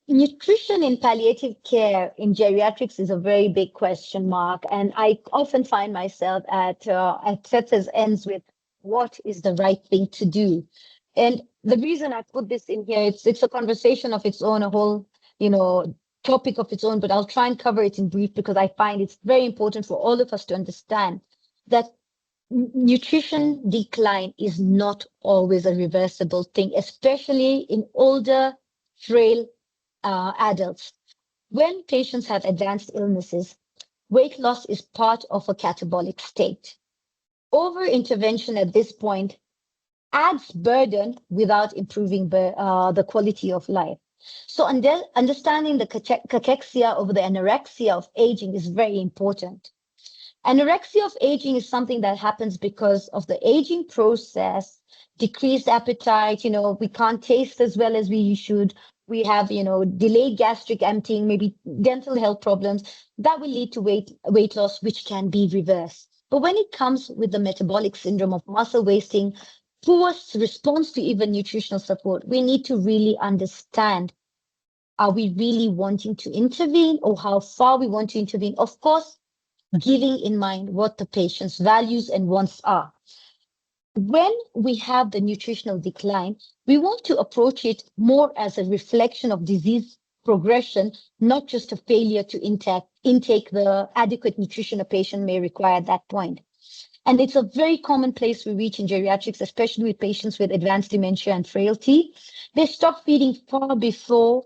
Nutrition in palliative care in geriatrics is a very big question mark, and I often find myself at sets ends with what is the right thing to do. And the reason I put this in here, it's a conversation of its own, a whole topic of its own, but I'll try and cover it in brief because I find it's very important for all of us to understand that nutrition decline is not always a reversible thing, especially in older, frail adults. When patients have advanced illnesses, weight loss is part of a catabolic state. Over-intervention at this point adds burden without improving the quality of life. So understanding the cachexia over the anorexia of aging is very important. Anorexia of aging is something that happens because of the aging process, decreased appetite, we can't taste as well as we should. We have, delayed gastric emptying, maybe dental health problems that will lead to weight loss, which can be reversed. But when it comes with the metabolic syndrome of muscle wasting, poor response to even nutritional support, we need to really understand, are we really wanting to intervene or how far we want to intervene? Of course, giving in mind what the patient's values and wants are. When we have the nutritional decline, we want to approach it more as a reflection of disease progression, not just a failure to intake the adequate nutrition a patient may require at that point. And it's a very common place we reach in geriatrics, especially with patients with advanced dementia and frailty. They stop feeding far before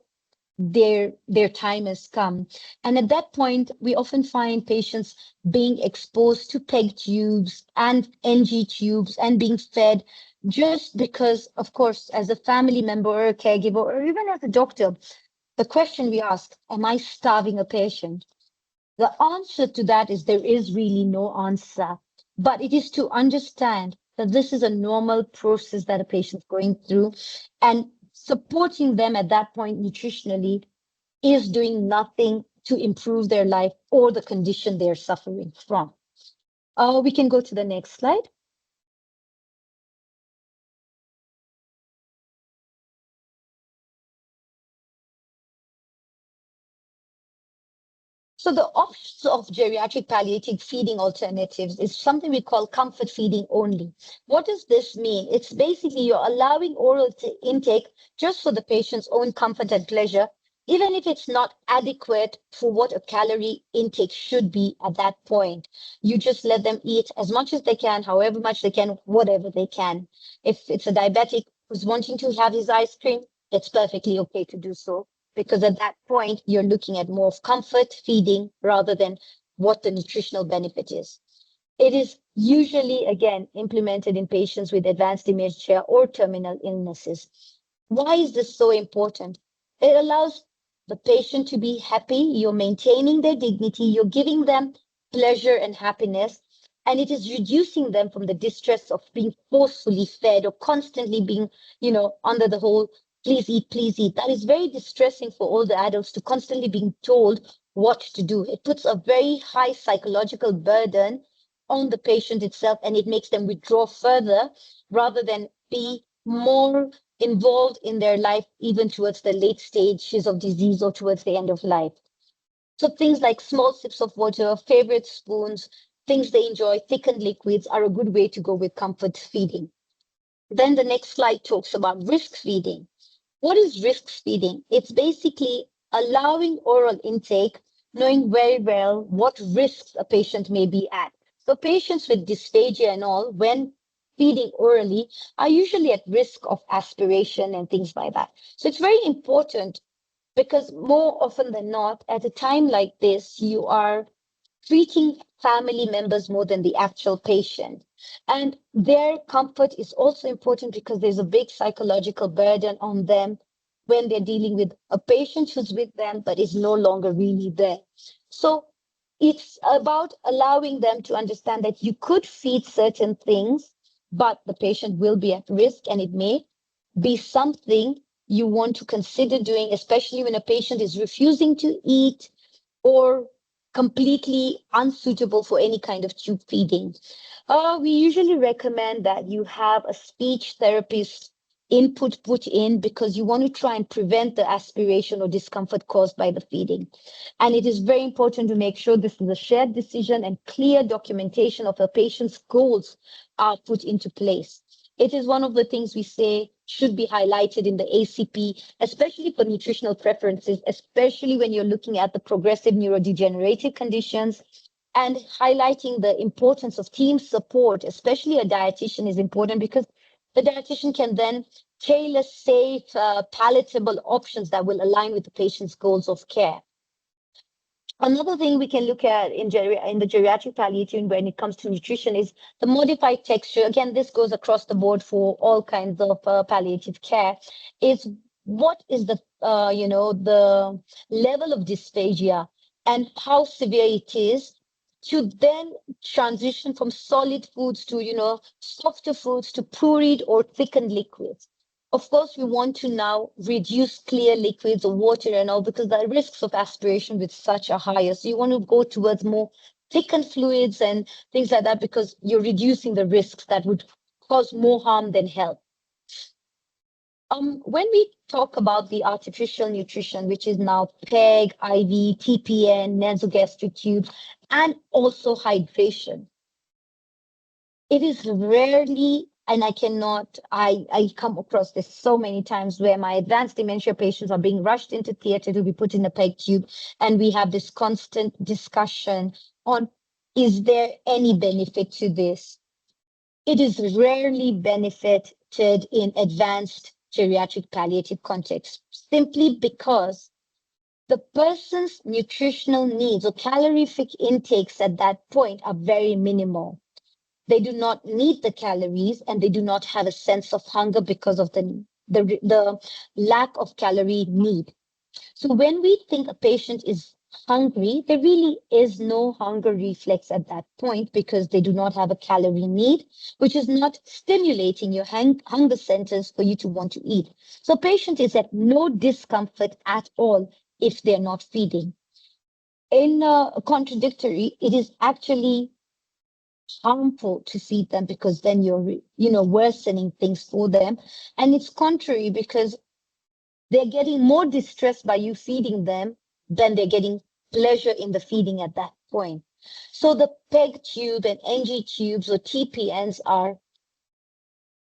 their time has come. And at that point, we often find patients being exposed to PEG tubes and NG tubes and being fed just because, of course, as a family member or a caregiver, or even as a doctor, the question we ask, am I starving a patient? The answer to that is there is really no answer, but it is to understand that this is a normal process that a patient's going through, and supporting them at that point nutritionally is doing nothing to improve their life or the condition they're suffering from. We can go to the next slide. So the options of geriatric palliative feeding alternatives is something we call comfort feeding only. What does this mean? It's basically you're allowing oral intake just for the patient's own comfort and pleasure, even if it's not adequate for what a calorie intake should be at that point. You just let them eat as much as they can, however much they can, whatever they can. If it's a diabetic who's wanting to have his ice cream, it's perfectly okay to do so, because at that point, you're looking at more of comfort feeding rather than what the nutritional benefit is. It is usually, again, implemented in patients with advanced dementia or terminal illnesses. Why is this so important? It allows the patient to be happy, you're maintaining their dignity, you're giving them pleasure and happiness, and it is reducing them from the distress of being forcefully fed or constantly being, under the whole please eat, please eat. That is very distressing for all the adults to constantly being told what to do. It puts a very high psychological burden on the patient itself, and it makes them withdraw further rather than be more involved in their life, even towards the late stages of disease or towards the end of life. So things like small sips of water, favorite spoons, things they enjoy, thickened liquids are a good way to go with comfort feeding. Then the next slide talks about risk feeding. What is risk feeding? It's basically allowing oral intake, knowing very well what risks a patient may be at. So patients with dysphagia and all, when feeding orally, are usually at risk of aspiration and things like that. So it's very important, because more often than not, at a time like this, you are treating family members more than the actual patient. And their comfort is also important, because there's a big psychological burden on them when they're dealing with a patient who's with them but is no longer really there. So it's about allowing them to understand that you could feed certain things, but the patient will be at risk, and it may be something you want to consider doing, especially when a patient is refusing to eat or completely unsuitable for any kind of tube feeding. We usually recommend that you have a speech therapist input put in, because you want to try and prevent the aspiration or discomfort caused by the feeding. And it is very important to make sure this is a shared decision and clear documentation of the patient's goals are put into place. It is one of the things we say should be highlighted in the ACP, especially for nutritional preferences, especially when you're looking at the progressive neurodegenerative conditions, and highlighting the importance of team support, especially a dietitian, is important, because the dietitian can then tailor safe, palatable options that will align with the patient's goals of care. Another thing we can look at in the geriatric palliative when it comes to nutrition is the modified texture. Again, this goes across the board for all kinds of palliative care. Is what is the the level of dysphagia and how severe it is, to then transition from solid foods to softer foods to pureed or thickened liquids. Of course, we want to now reduce clear liquids or water and all, because the risks of aspiration with such are higher. So you want to go towards more thickened fluids and things like that, because you're reducing the risks that would cause more harm than help. When we talk about the artificial nutrition, which is now PEG, IV, TPN, nasogastric tubes, and also hydration, it is rarely, and I come across this so many times, where my advanced dementia patients are being rushed into theater to be put in a PEG tube, and we have this constant discussion on, is there any benefit to this? It is rarely benefited in advanced geriatric palliative context, simply because the person's nutritional needs or calorific intakes at that point are very minimal. They do not need the calories, and they do not have a sense of hunger because of the lack of calorie need. So when we think a patient is hungry, there really is no hunger reflex at that point, because they do not have a calorie need, which is not stimulating your hunger centers for you to want to eat. So patient is at no discomfort at all if they're not feeding. in contradictory, it is actually harmful to feed them because then you're, worsening things for them. And it's contrary because they're getting more distressed by you feeding them than they're getting pleasure in the feeding at that point. So the PEG tube and NG tubes or TPNs are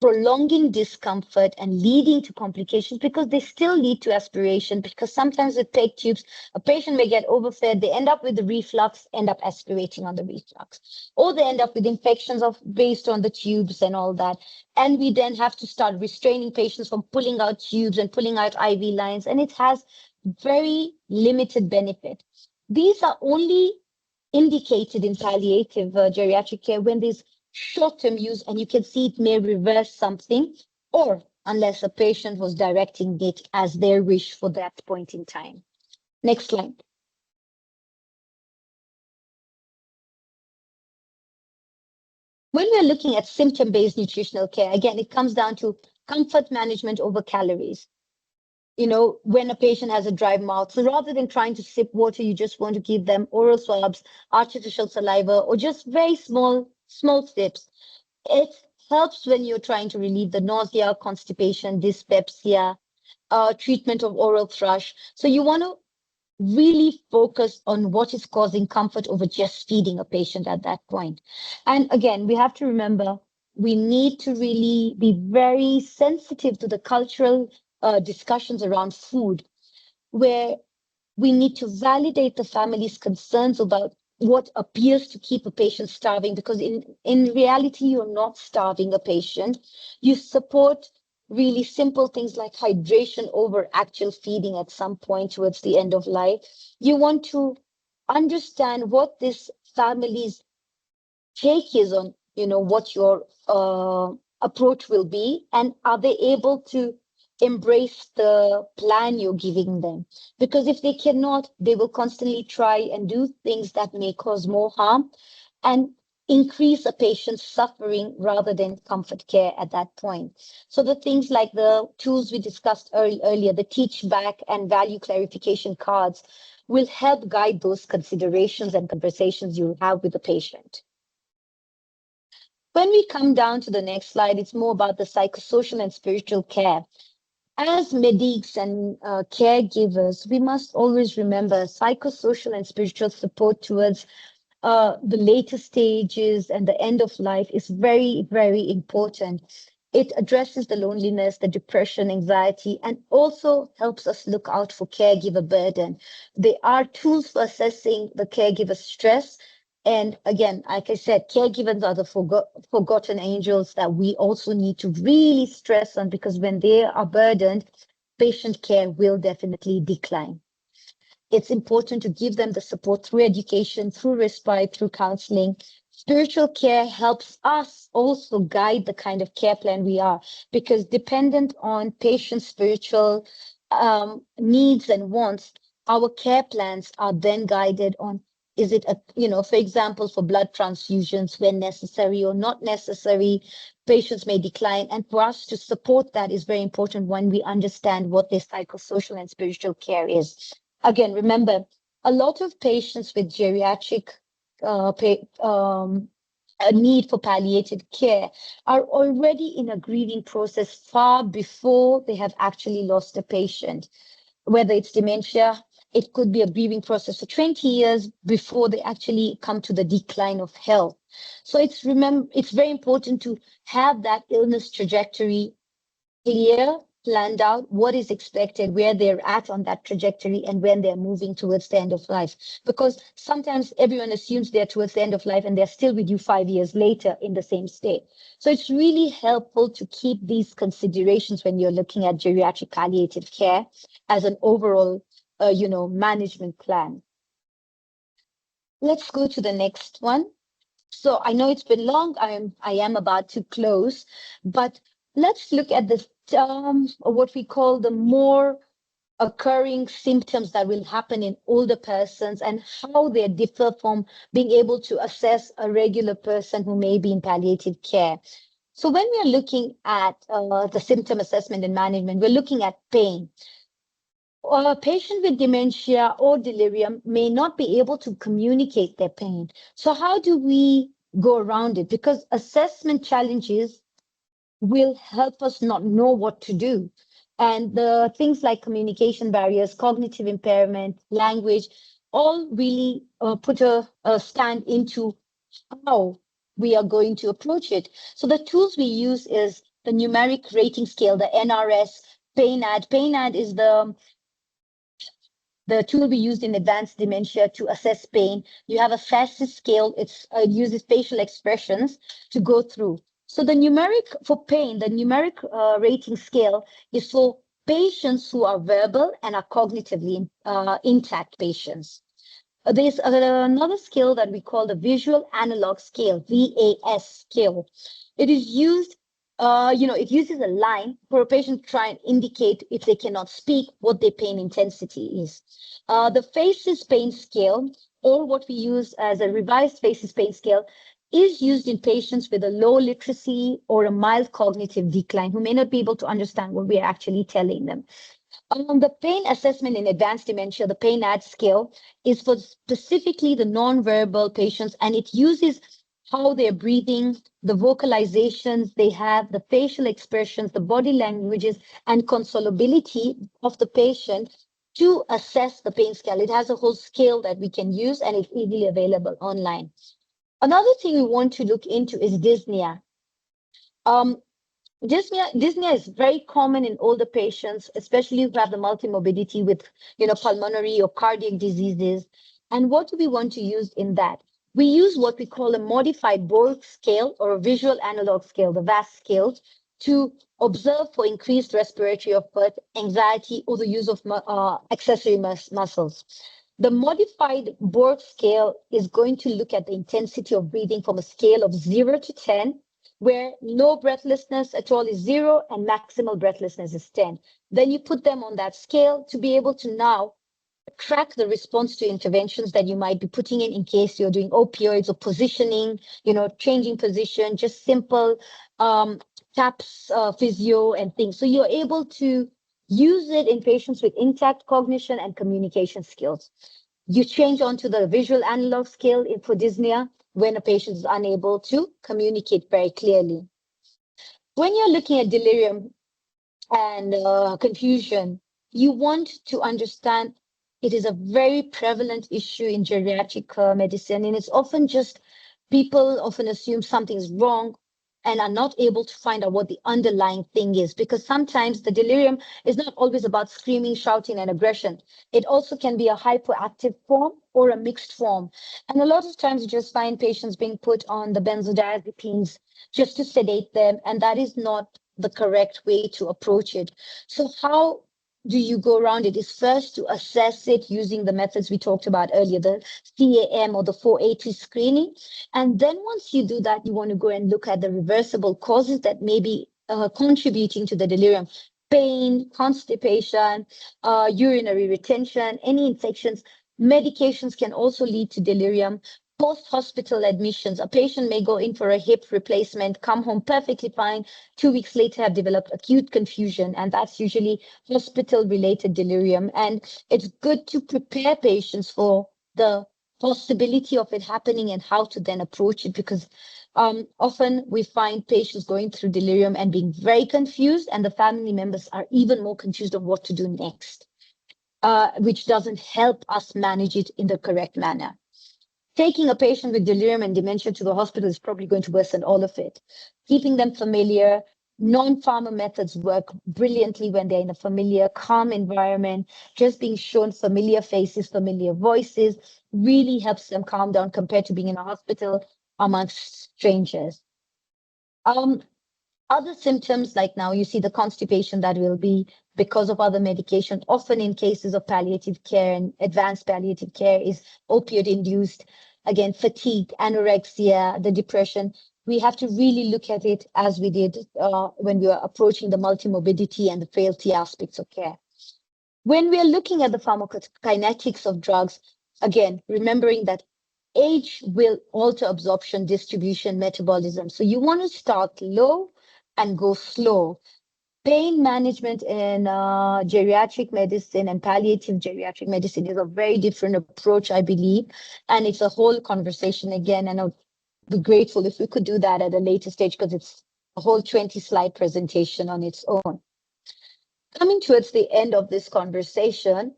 prolonging discomfort and leading to complications because they still lead to aspiration, because sometimes with PEG tubes, a patient may get overfed, they end up with the reflux, end up aspirating on the reflux, or they end up with infections based on the tubes and all that. And we then have to start restraining patients from pulling out tubes and pulling out IV lines, and it has very limited benefit. These are only indicated in palliative geriatric care when there's short-term use, and you can see it may reverse something, or unless a patient was directing it as their wish for that point in time. Next slide. When we're looking at symptom-based nutritional care, again, it comes down to comfort management over calories. When a patient has a dry mouth, so rather than trying to sip water, you just want to give them oral swabs, artificial saliva, or just very small sips. It helps when you're trying to relieve the nausea, constipation, dyspepsia, treatment of oral thrush. So you want to really focus on what is causing comfort over just feeding a patient at that point. And again, we have to remember, we need to really be very sensitive to the cultural discussions around food, where we need to validate the family's concerns about what appears to keep a patient starving, because in reality, you're not starving a patient. You support really simple things like hydration over actual feeding at some point towards the end of life. You want to understand what this family's take is on, what your approach will be, and are they able to embrace the plan you're giving them? Because if they cannot, they will constantly try and do things that may cause more harm and increase a patient's suffering rather than comfort care at that point. So the things like the tools we discussed earlier, the teach back and value clarification cards, will help guide those considerations and conversations you have with the patient. When we come down to the next slide, it's more about the psychosocial and spiritual care. As medics and caregivers, we must always remember psychosocial and spiritual support towards the later stages and the end of life is very, very important. It addresses the loneliness, the depression, anxiety, and also helps us look out for caregiver burden. They are tools for assessing the caregiver's stress. And again, like I said, caregivers are the forgotten angels that we also need to really stress on, because when they are burdened, patient care will definitely decline. It's important to give them the support through education, through respite, through counseling. Spiritual care helps us also guide the kind of care plan we are, because dependent on patient's spiritual needs and wants, our care plans are then guided on, is it, for example, for blood transfusions when necessary or not necessary, patients may decline. And for us to support that is very important when we understand what their psychosocial and spiritual care is. Again, remember, a lot of patients with geriatric a need for palliative care are already in a grieving process far before they have actually lost a patient. Whether it's dementia, it could be a grieving process for 20 years before they actually come to the decline of health. So it's very important to have that illness trajectory clear, planned out, what is expected, where they're at on that trajectory, and when they're moving towards the end of life. Because sometimes everyone assumes they're towards the end of life and they're still with you 5 years later in the same state. So it's really helpful to keep these considerations when you're looking at geriatric palliative care as an overall, management plan. Let's go to the next one. So I know it's been long. I am about to close, but let's look at the what we call the more occurring symptoms that will happen in older persons and how they differ from being able to assess a regular person who may be in palliative care. So when we are looking at the symptom assessment and management, we're looking at pain. A patient with dementia or delirium may not be able to communicate their pain. So how do we go around it? Because assessment challenges will help us not know what to do. And the things like communication barriers, cognitive impairment, language, all really put a stand into how we are going to approach it. So the tools we use is the numeric rating scale, the NRS, PAINAD. PAINAD is the tool we used in advanced dementia to assess pain. You have a FACIS scale. It uses facial expressions to go through. So the numeric for pain, the numeric rating scale is for patients who are verbal and are cognitively intact patients. There's another scale that we call the visual analog scale, VAS scale. It is used, it uses a line for a patient to try and indicate if they cannot speak what their pain intensity is. The FACES pain scale, or what we use as a revised FACES pain scale, is used in patients with a low literacy or a mild cognitive decline who may not be able to understand what we are actually telling them. The pain assessment in advanced dementia, the PAINAD scale, is for specifically the nonverbal patients, and it uses how they're breathing, the vocalizations they have, the facial expressions, the body languages, and consolability of the patient to assess the pain scale. It has a whole scale that we can use, and it's easily available online. Another thing we want to look into is dyspnea. Dyspnea is very common in older patients, especially who have the multimorbidity with, pulmonary or cardiac diseases. And what do we want to use in that? We use what we call a modified Borg scale or a visual analog scale, the VAS scale, to observe for increased respiratory output, anxiety, or the use of accessory muscles. The modified Borg scale is going to look at the intensity of breathing from a scale of 0 to 10, where low breathlessness at all is 0 and maximal breathlessness is 10. Then you put them on that scale to be able to now track the response to interventions that you might be putting in case you're doing opioids or positioning, changing position, just simple taps, physio and things. So you're able to use it in patients with intact cognition and communication skills. You change onto the visual analog scale for dyspnea when a patient is unable to communicate very clearly. When you're looking at delirium and confusion, you want to understand it is a very prevalent issue in geriatric medicine, and it's often just people often assume something's wrong and are not able to find out what the underlying thing is, because sometimes the delirium is not always about screaming, shouting, and aggression. It also can be a hyperactive form or a mixed form. And a lot of times you just find patients being put on the benzodiazepines just to sedate them, and that is not the correct way to approach it. So how do you go around it is first to assess it using the methods we talked about earlier, the CAM or the 480 screening. And then once you do that, you want to go and look at the reversible causes that may be contributing to the delirium. Pain, constipation, urinary retention, any infections. Medications can also lead to delirium. Post-hospital admissions, a patient may go in for a hip replacement, come home perfectly fine, 2 weeks later have developed acute confusion, and that's usually hospital-related delirium. And it's good to prepare patients for the possibility of it happening and how to then approach it, because often we find patients going through delirium and being very confused, and the family members are even more confused on what to do next, which doesn't help us manage it in the correct manner. Taking a patient with delirium and dementia to the hospital is probably going to worsen all of it. Keeping them familiar, non-pharma methods work brilliantly when they're in a familiar, calm environment. Just being shown familiar faces, familiar voices really helps them calm down compared to being in a hospital amongst strangers. Other symptoms, like now you see the constipation that will be because of other medication, often in cases of palliative care and advanced palliative care, is opioid induced. Again, fatigue, anorexia, the depression. We have to really look at it as we did when we were approaching the multimorbidity and the frailty aspects of care. When we are looking at the pharmacokinetics of drugs, again, remembering that age will alter absorption, distribution, metabolism. So you want to start low and go slow. pain management in geriatric medicine and palliative geriatric medicine is a very different approach, I believe. And it's a whole conversation again. And I'd be grateful if we could do that at a later stage because it's a whole 20-slide presentation on its own. Coming towards the end of this conversation,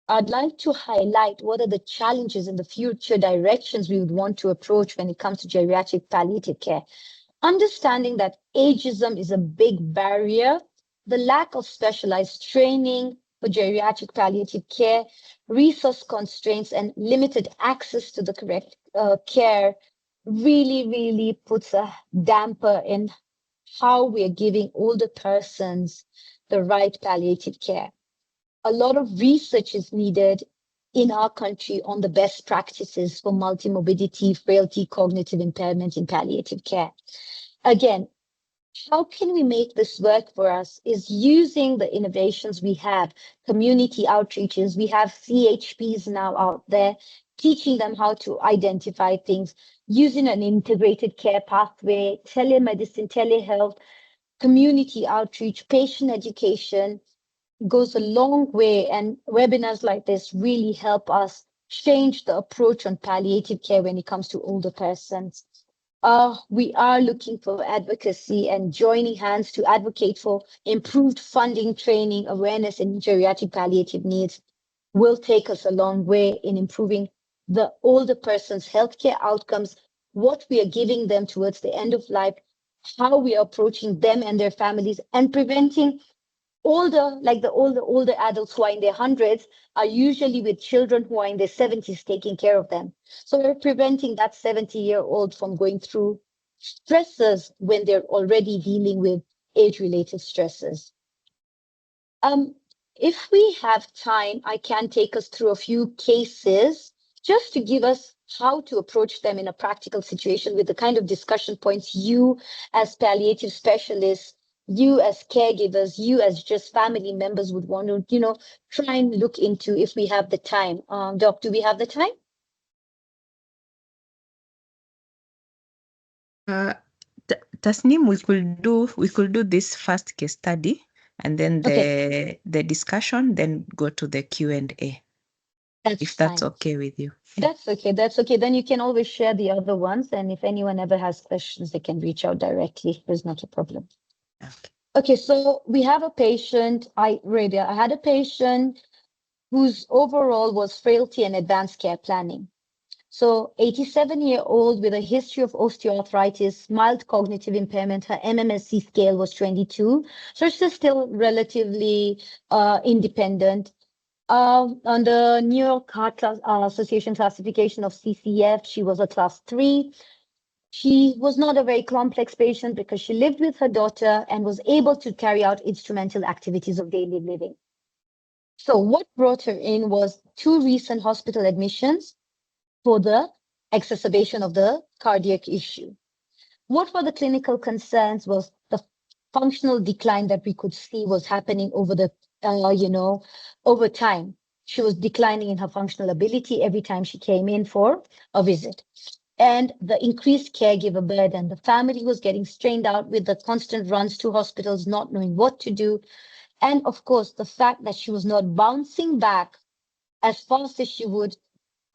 I'd like to highlight what are the challenges in the future directions we would want to approach when it comes to geriatric palliative care. Understanding that ageism is a big barrier, the lack of specialized training for geriatric palliative care, resource constraints, and limited access to the correct care really puts a damper in how we are giving older persons the right palliative care. A lot of research is needed in our country on the best practices for multimorbidity, frailty, cognitive impairment in palliative care. Again, how can we make this work for us is using the innovations we have, community outreaches. We have CHPs now out there, teaching them how to identify things, using an integrated care pathway, telemedicine, telehealth, community outreach, patient education goes a long way. And webinars like this really help us change the approach on palliative care when it comes to older persons. We are looking for advocacy and joining hands to advocate for improved funding, training, awareness in geriatric palliative needs will take us a long way in improving the older person's healthcare outcomes, what we are giving them towards the end of life, how we are approaching them and their families, and preventing older adults who are in their hundreds are usually with children who are in their 70s taking care of them. So we're preventing that 70-year-old from going through stresses when they're already dealing with age-related stresses. If we have time, I can take us through a few cases just to give us how to approach them in a practical situation with the kind of discussion points you as palliative specialists, you as caregivers, you as just family members would want to, try and look into if we have the time. Doc, do we have the time? Tasneem, we could do this first case study and then the discussion, then go to the Q&A. If that's fine. okay with you. That's okay. That's okay. Then you can always share the other ones. And if anyone ever has questions, they can reach out directly. There's not a problem. Okay. Okay, so we have a patient, I had a patient whose overall was frailty and advanced care planning. So 87-year-old with a history of osteoarthritis, mild cognitive impairment, her MMSE scale was 22. So she's still relatively independent. On the New York Heart Association classification of CCF, she was a class 3. She was not a very complex patient because she lived with her daughter and was able to carry out instrumental activities of daily living. So what brought her in was 2 recent hospital admissions for the exacerbation of the cardiac issue. What were the clinical concerns was the functional decline that we could see was happening over the, over time. She was declining in her functional ability every time she came in for a visit. And the increased caregiver burden, the family was getting strained out with the constant runs to hospitals, not knowing what to do. And of course, the fact that she was not bouncing back as fast as she would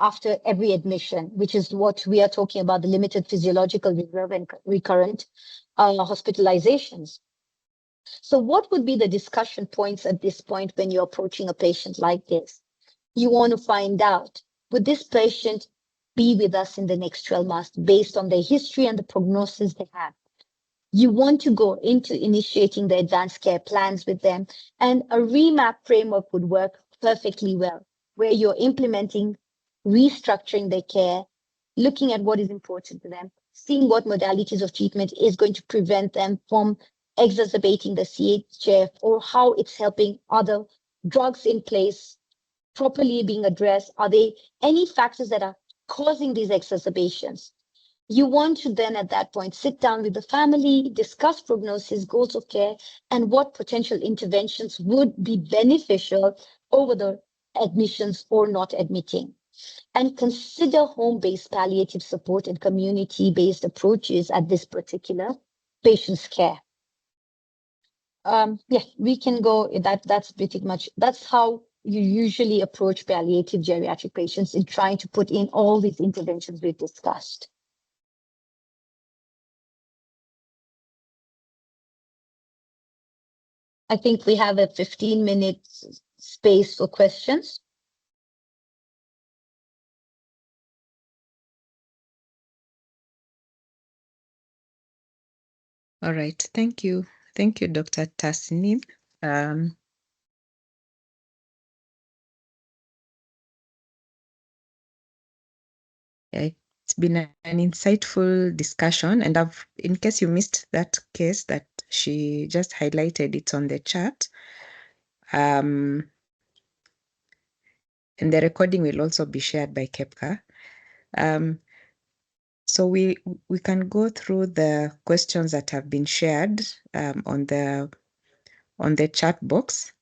after every admission, which is what we are talking about, the limited physiological reserve and recurrent hospitalizations. So what would be the discussion points at this point when you're approaching a patient like this? You want to find out, would this patient be with us in the next 12 months based on their history and the prognosis they have? You want to go into initiating the advanced care plans with them, and a remap framework would work perfectly well, where you're implementing, restructuring their care, looking at what is important to them, seeing what modalities of treatment is going to prevent them from exacerbating the CHF, or how it's helping other drugs in place properly being addressed. Are there any factors that are causing these exacerbations? You want to then at that point sit down with the family, discuss prognosis, goals of care, and what potential interventions would be beneficial over the admissions or not admitting. And consider home-based palliative support and community-based approaches at this particular patient's care. Yeah, we can go. That's pretty much, that's how you usually approach palliative geriatric patients in trying to put in all these interventions we've discussed. I think we have a 15-minute space for questions. All right. Thank you. Thank you, Dr. Tasnim. It's been an insightful discussion, and in case you missed that case that she just highlighted, it's on the chat. And the recording will also be shared by Kehpca. So we can go through the questions that have been shared on the chat box.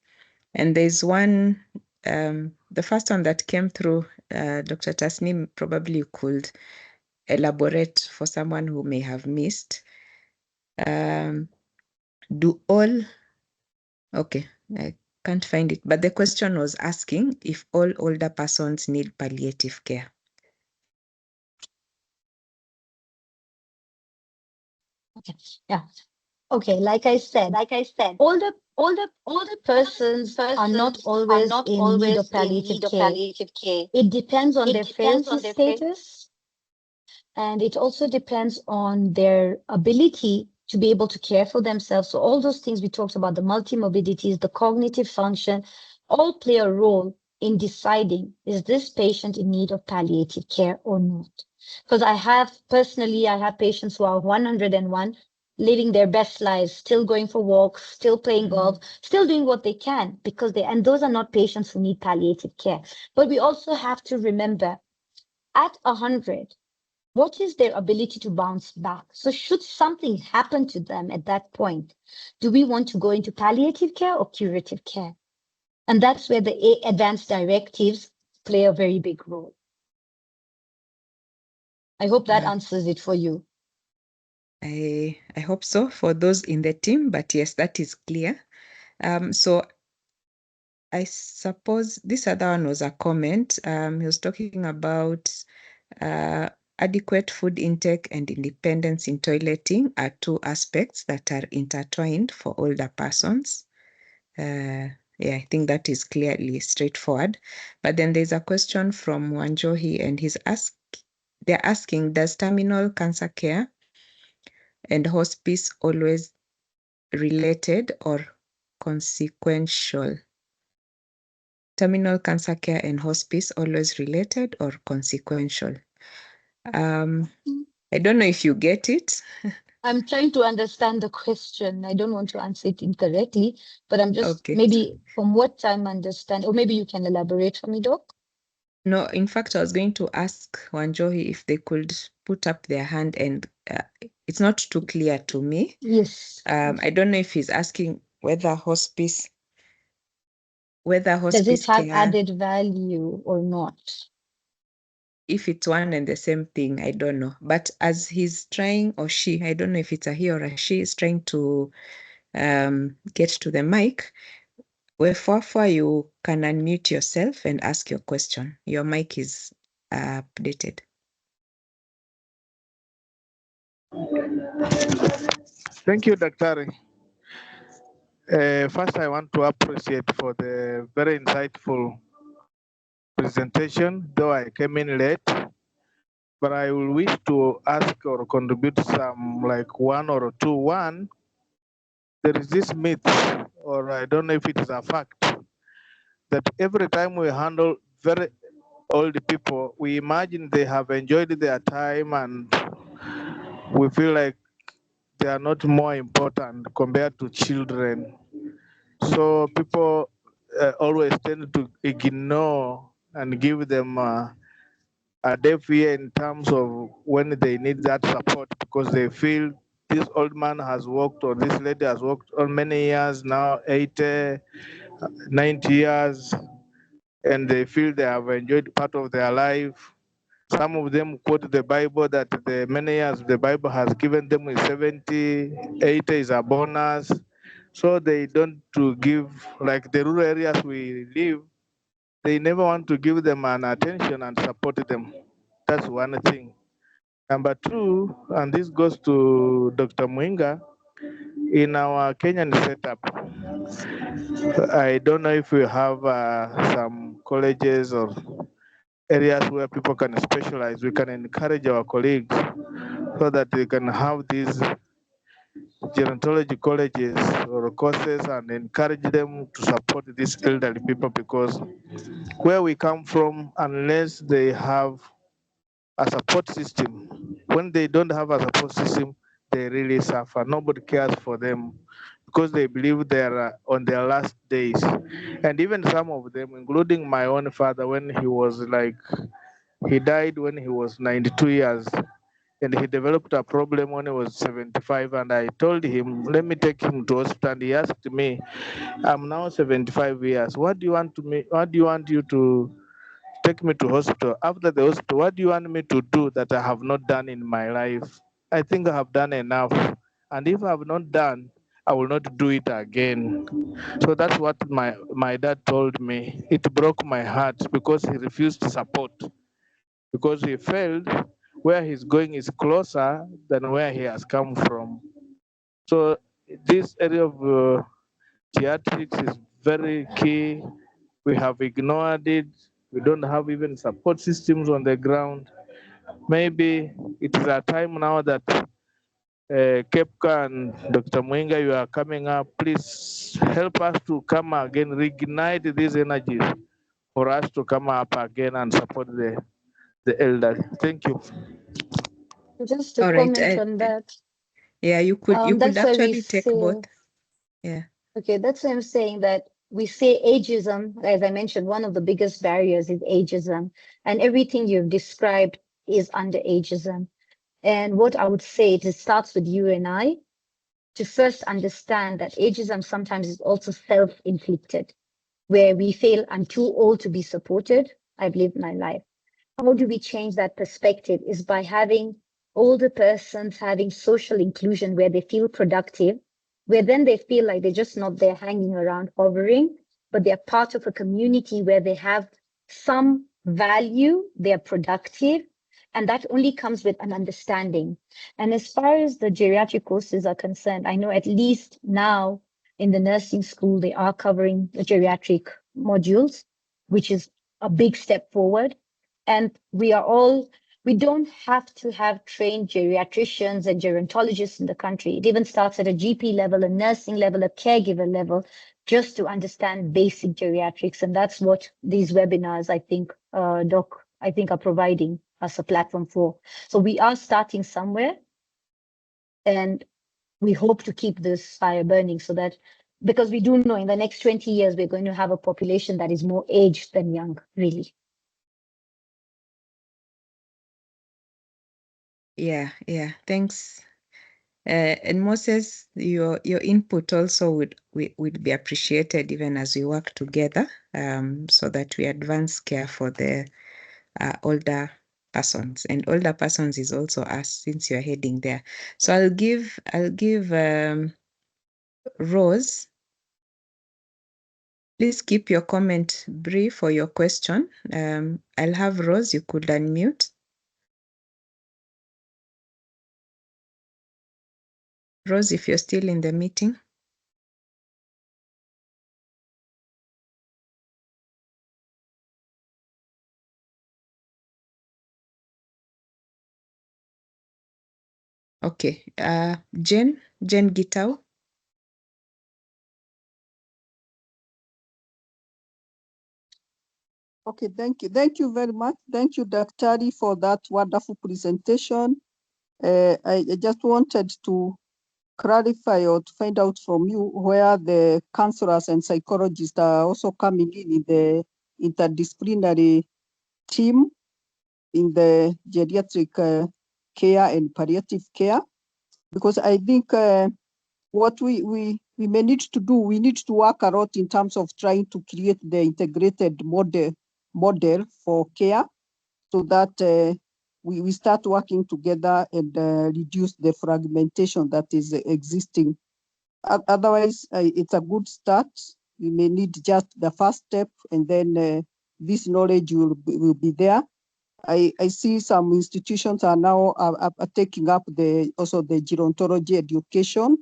And there's one, the first one that came through, Dr. Tasnim, probably you could elaborate for someone who may have missed. Okay, I can't find it, but the question was asking if all older persons need palliative care. Okay, yeah. Okay, like I said, older persons are not always in need of palliative care. It depends on their frailty status, and it also depends on their ability to be able to care for themselves. So all those things we talked about, the multimorbidities, the cognitive function, all play a role in deciding, is this patient in need of palliative care or not? Because I have patients who are 101, living their best lives, still going for walks, still playing golf, still doing what they can, and those are not patients who need palliative care. But we also have to remember, at 100, what is their ability to bounce back? So should something happen to them at that point, do we want to go into palliative care or curative care? And that's where the advanced directives play a very big role. I hope that answers it for you. I hope so for those in the team, but yes, that is clear. So I suppose this other one was a comment. He was talking about adequate food intake and independence in toileting are two aspects that are intertwined for older persons. Yeah, I think that is clearly straightforward. But then there's a question from Wanjohi, and they're asking, does terminal cancer care and hospice always related or consequential? Terminal cancer care and hospice always related or consequential? I don't know if you get it. I'm trying to understand the question. I don't want to answer it incorrectly, but I'm just maybe from what I'm understanding, or maybe you can elaborate for me, Doc. No, in fact, I was going to ask Wanjohi if they could put up their hand, and it's not too clear to me. Yes. I don't know if he's asking whether hospice does it have care, added value or not? If it's one and the same thing, I don't know. But as he's trying, or she, I don't know if it's a he or a she, is trying to get to the mic, Wefafa, you can unmute yourself and ask your question. Your mic is updated. Thank you, Dr. First, I want to appreciate for the very insightful presentation, though I came in late. But I will wish to ask or contribute some like one or two. One, there is this myth, or I don't know if it is a fact, that every time we handle very old people, we imagine they have enjoyed their time and we feel like they are not more important compared to children. So people always tend to ignore and give them a deaf ear in terms of when they need that support, because they feel this old man has worked or this lady has worked on many years now, 80, 90 years, and they feel they have enjoyed part of their life. Some of them quote the Bible that the many years the Bible has given them is 70, 80 is a bonus. So they don't to give, like the rural areas we live, they never want to give them an attention and support them. That's one thing. Number two, and this goes to Dr. Mwinga, in our Kenyan setup, I don't know if we have some colleges or areas where people can specialize. We can encourage our colleagues so that they can have these gerontology colleges or courses and encourage them to support these elderly people, because where we come from, unless they have a support system, when they don't have a support system, they really suffer. Nobody cares for them because they believe they are on their last days. And even some of them, including my own father, when he was like, he died when he was 92 years, and he developed a problem when he was 75. And I told him, let me take him to hospital. And he asked me, I'm now 75 years. What do you want to me? What do you want you to take me to hospital? After the hospital, what do you want me to do that I have not done in my life? I think I have done enough. And if I have not done, I will not do it again. So that's what my dad told me. It broke my heart because he refused to support, because he felt where he's going is closer than where he has come from. So this area of geriatrics is very key. We have ignored it. We don't have even support systems on the ground. Maybe it is a time now that Kehpca and Dr. Mwinga, you are coming up. Please help us to come again, reignite these energies for us to come up again and support the elderly. Thank you. Just to All right. comment on that, Yeah, you could that's why we actually take say, both. Yeah. okay, that's why I'm saying that we say ageism, as I mentioned, one of the biggest barriers is ageism, and everything you've described is under ageism. And what I would say, it starts with you and I to first understand that ageism sometimes is also self-inflicted, where we feel I'm too old to be supported. I've lived my life. How do we change that perspective is by having older persons having social inclusion where they feel productive, where then they feel like they're just not there hanging around hovering, but they're part of a community where they have some value, they're productive, and that only comes with an understanding. And as far as the geriatric courses are concerned, I know at least now in the nursing school, they are covering the geriatric modules, which is a big step forward. And we don't have to have trained geriatricians and gerontologists in the country. It even starts at a GP level, a nursing level, a caregiver level, just to understand basic geriatrics. And that's what these webinars, I think, Doc, are providing us a platform for. So we are starting somewhere, and we hope to keep this fire burning so that, because we do know in the next 20 years, we're going to have a population that is more aged than young, really. Yeah. Thanks. And Moses, your input also would be appreciated even as we work together, so that we advance care for the older persons. And older persons is also us, since you're heading there. So I'll give Rose. Please keep your comment brief for your question. I'll have Rose, you could unmute. Rose, if you're still in the meeting. Okay, Jen Gitau. Okay, thank you. Thank you very much. Thank you, Daktari, for that wonderful presentation. I just wanted to clarify or to find out from you where the counselors and psychologists are also coming in the interdisciplinary team in the geriatric care and palliative care, because I think what we may need to do, we need to work a lot in terms of trying to create the integrated model for care, so that we start working together and reduce the fragmentation that is existing Otherwise, it's a good start. You may need just the first step, and then this knowledge will be there. I see some institutions are now are taking up also the gerontology education.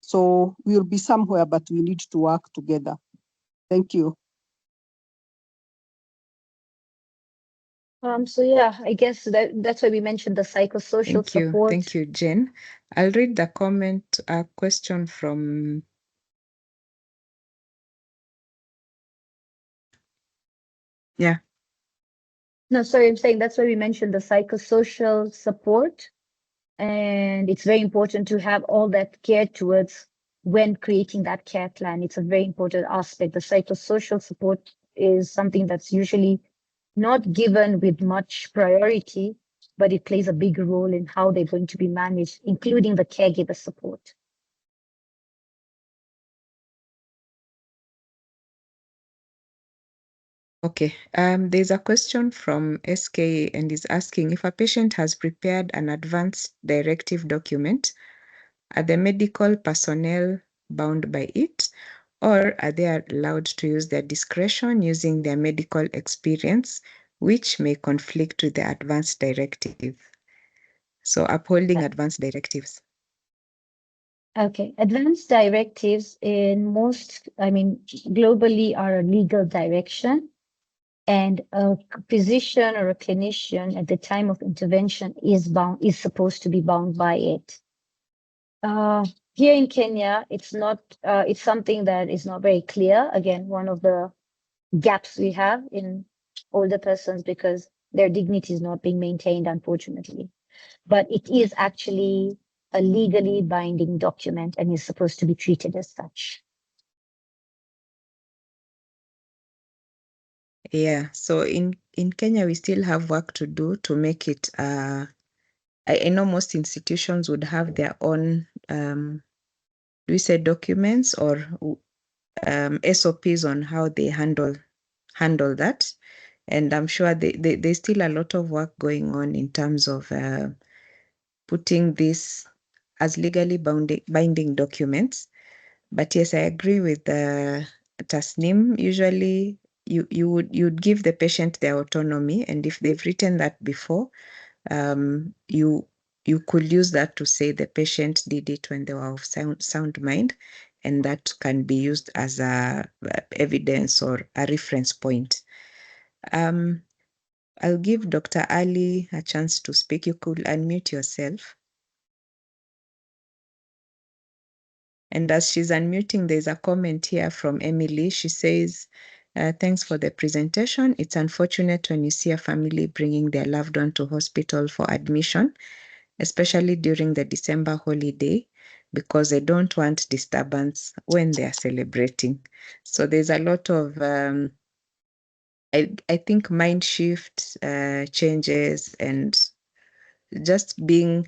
So we'll be somewhere, but we need to work together. Thank you. So yeah, I guess that's why we mentioned the psychosocial support. Thank you, Jen. I'll read the comment, a question from No, sorry, I'm saying that's why we mentioned the psychosocial support. And it's very important to have all that care towards when creating that care plan. It's a very important aspect. The psychosocial support is something that's usually not given with much priority, but it plays a big role in how they're going to be managed, including the caregiver support. Okay, there's a question from SK and is asking if a patient has prepared an advance directive document, are the medical personnel bound by it, or are they allowed to use their discretion using their medical experience, which may conflict with the advance directive? So upholding advance directives. Okay, advanced directives in most, globally are a legal direction. And a physician or a clinician at the time of intervention is supposed to be bound by it. Here in Kenya, it's not, it's something that is not very clear. Again, one of the gaps we have in older persons because their dignity is not being maintained, unfortunately. But it is actually a legally binding document and is supposed to be treated as such. Yeah, so in Kenya, we still have work to do to make it, I know most institutions would have their own, do we say documents or SOPs on how they handle that. And I'm sure there's still a lot of work going on in terms of putting this as legally binding documents. But yes, I agree with Tasnim. Usually you'd give the patient their autonomy, and if they've written that before, you could use that to say the patient did it when they were of sound mind, and that can be used as a evidence or a reference point. I'll give Dr. Ali a chance to speak. You could unmute yourself. And as she's unmuting, there's a comment here from Emily. She says, thanks for the presentation. It's unfortunate when you see a family bringing their loved one to hospital for admission, especially during the December holiday, because they don't want disturbance when they are celebrating. So there's a lot of, I think, mind shift changes and just being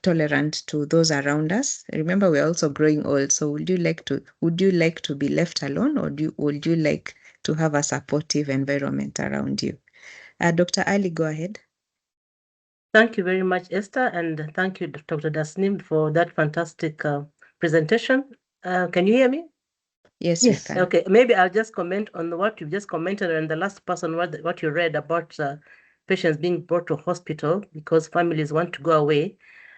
tolerant to those around us. Remember, we're also growing old. So would you like to be left alone, or would you like to have a supportive environment around you? Dr. Ali, go ahead. Thank you very much, Esther, and thank you, Dr. Dasnim, for that fantastic presentation. Can you hear me? Yes, we can. Okay, maybe I'll just comment on what you've just commented and the last person, what you read about patients being brought to hospital because families want to go away.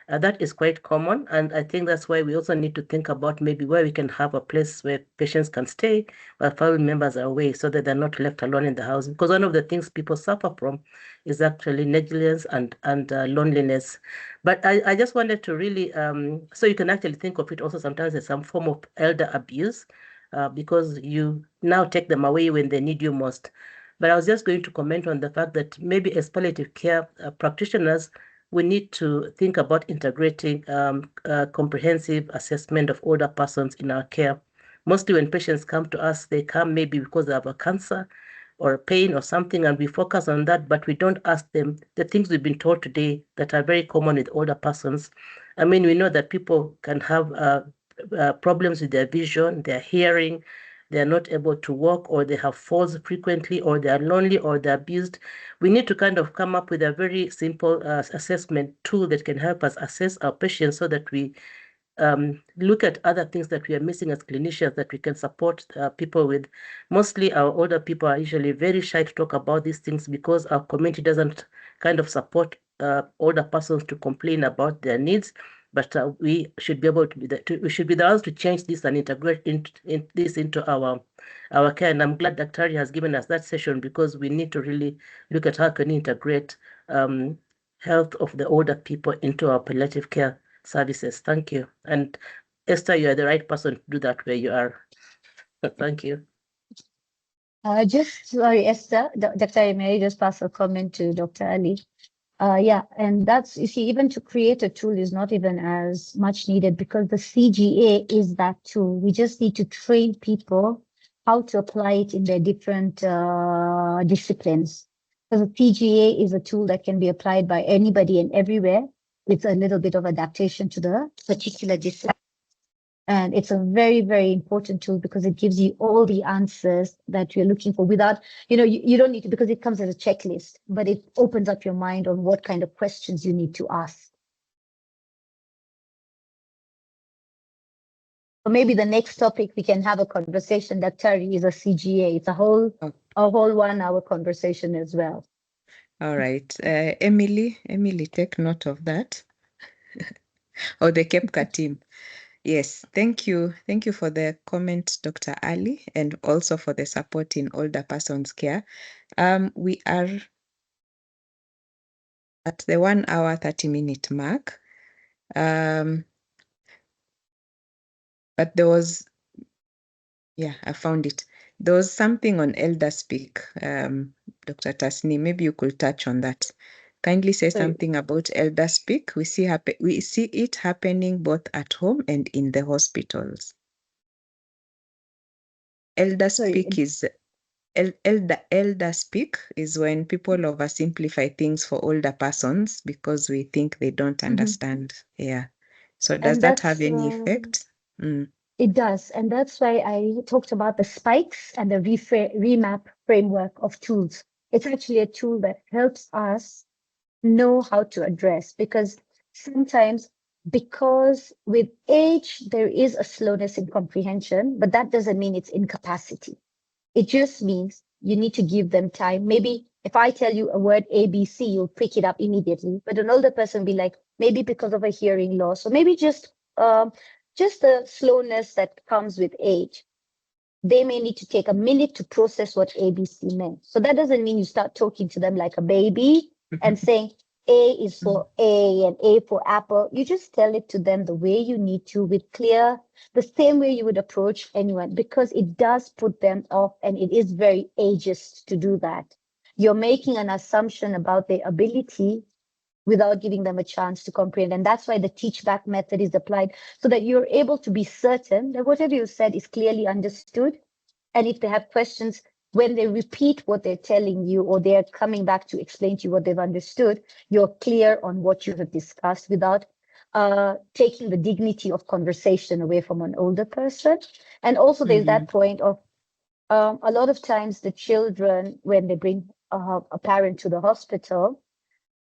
That is quite common, and I think that's why we also need to think about maybe where we can have a place where patients can stay while family members are away so that they're not left alone in the house. Because one of the things people suffer from is actually negligence and loneliness. But I just wanted to really, so you can actually think of it also sometimes as some form of elder abuse. Because you now take them away when they need you most. But I was just going to comment on the fact that maybe as palliative care practitioners, we need to think about integrating comprehensive assessment of older persons in our care. Mostly when patients come to us, they come maybe because they have a cancer or a pain or something, and we focus on that, but we don't ask them the things we've been told today that are very common with older persons. I mean, we know that people can have problems with their vision, their hearing, they're not able to walk, or they have falls frequently, or they're lonely, or they're abused. We need to kind of come up with a very simple assessment tool that can help us assess our patients so that we look at other things that we are missing as clinicians that we can support people with. Mostly our older people are usually very shy to talk about these things because our community doesn't kind of support older persons to complain about their needs. But we should be able to be we should be the ones to change this and integrate this into our care. And I'm glad Dr. has given us that session because we need to really look at how can we integrate health of the older people into our palliative care services. Thank you. And Esther, you are the right person to do that where you are. Thank you. Sorry, Esther, Dr. May I just pass a comment to Dr. Ali? Yeah, and that's, you see, even to create a tool is not even as much needed because the CGA is that tool. We just need to train people how to apply it in their different disciplines. Because the CGA is a tool that can be applied by anybody and everywhere with a little bit of adaptation to the particular discipline. And it's a very, very important tool because it gives you all the answers that you're looking for without, you don't need to, because it comes as a checklist, but it opens up your mind on what kind of questions you need to ask. So maybe the next topic we can have a conversation that Terry is a CGA. It's a whole 1 hour conversation as well. All right. Emily, take note of that. Or the Kehpca team. Yes, thank you. Thank you for the comment, Dr. Ali, and also for the support in older persons care. We are at the 1 hour, 30-minute mark. But there was, I found it. There was something on Elder Speak, Dr. Tasni, maybe you could touch on that. Kindly say something about Elder Speak. We see it happening both at home and in the hospitals. Elder Speak is Elder Speak is when people oversimplify things for older persons because we think they don't understand. Yeah. So does that have any effect? It does. And that's why I talked about the spikes and the remap framework of tools. It's actually a tool that helps us know how to address, because sometimes, because with age, there is a slowness in comprehension, but that doesn't mean it's incapacity. It just means you need to give them time. Maybe if I tell you a word ABC, you'll pick it up immediately. But an older person will be like, maybe because of a hearing loss, or maybe just the slowness that comes with age. They may need to take a minute to process what ABC meant. So that doesn't mean you start talking to them like a baby and saying A is for A and A for apple. You just tell it to them the way you need to, with clear, the same way you would approach anyone, because it does put them off, and it is very ageist to do that. You're making an assumption about their ability without giving them a chance to comprehend. And that's why the teach back method is applied, so that you're able to be certain that whatever you said is clearly understood. And if they have questions, when they repeat what they're telling you, or they're coming back to explain to you what they've understood, you're clear on what you have discussed without taking the dignity of conversation away from an older person. And also there's that point of a lot of times the children, when they bring a parent to the hospital,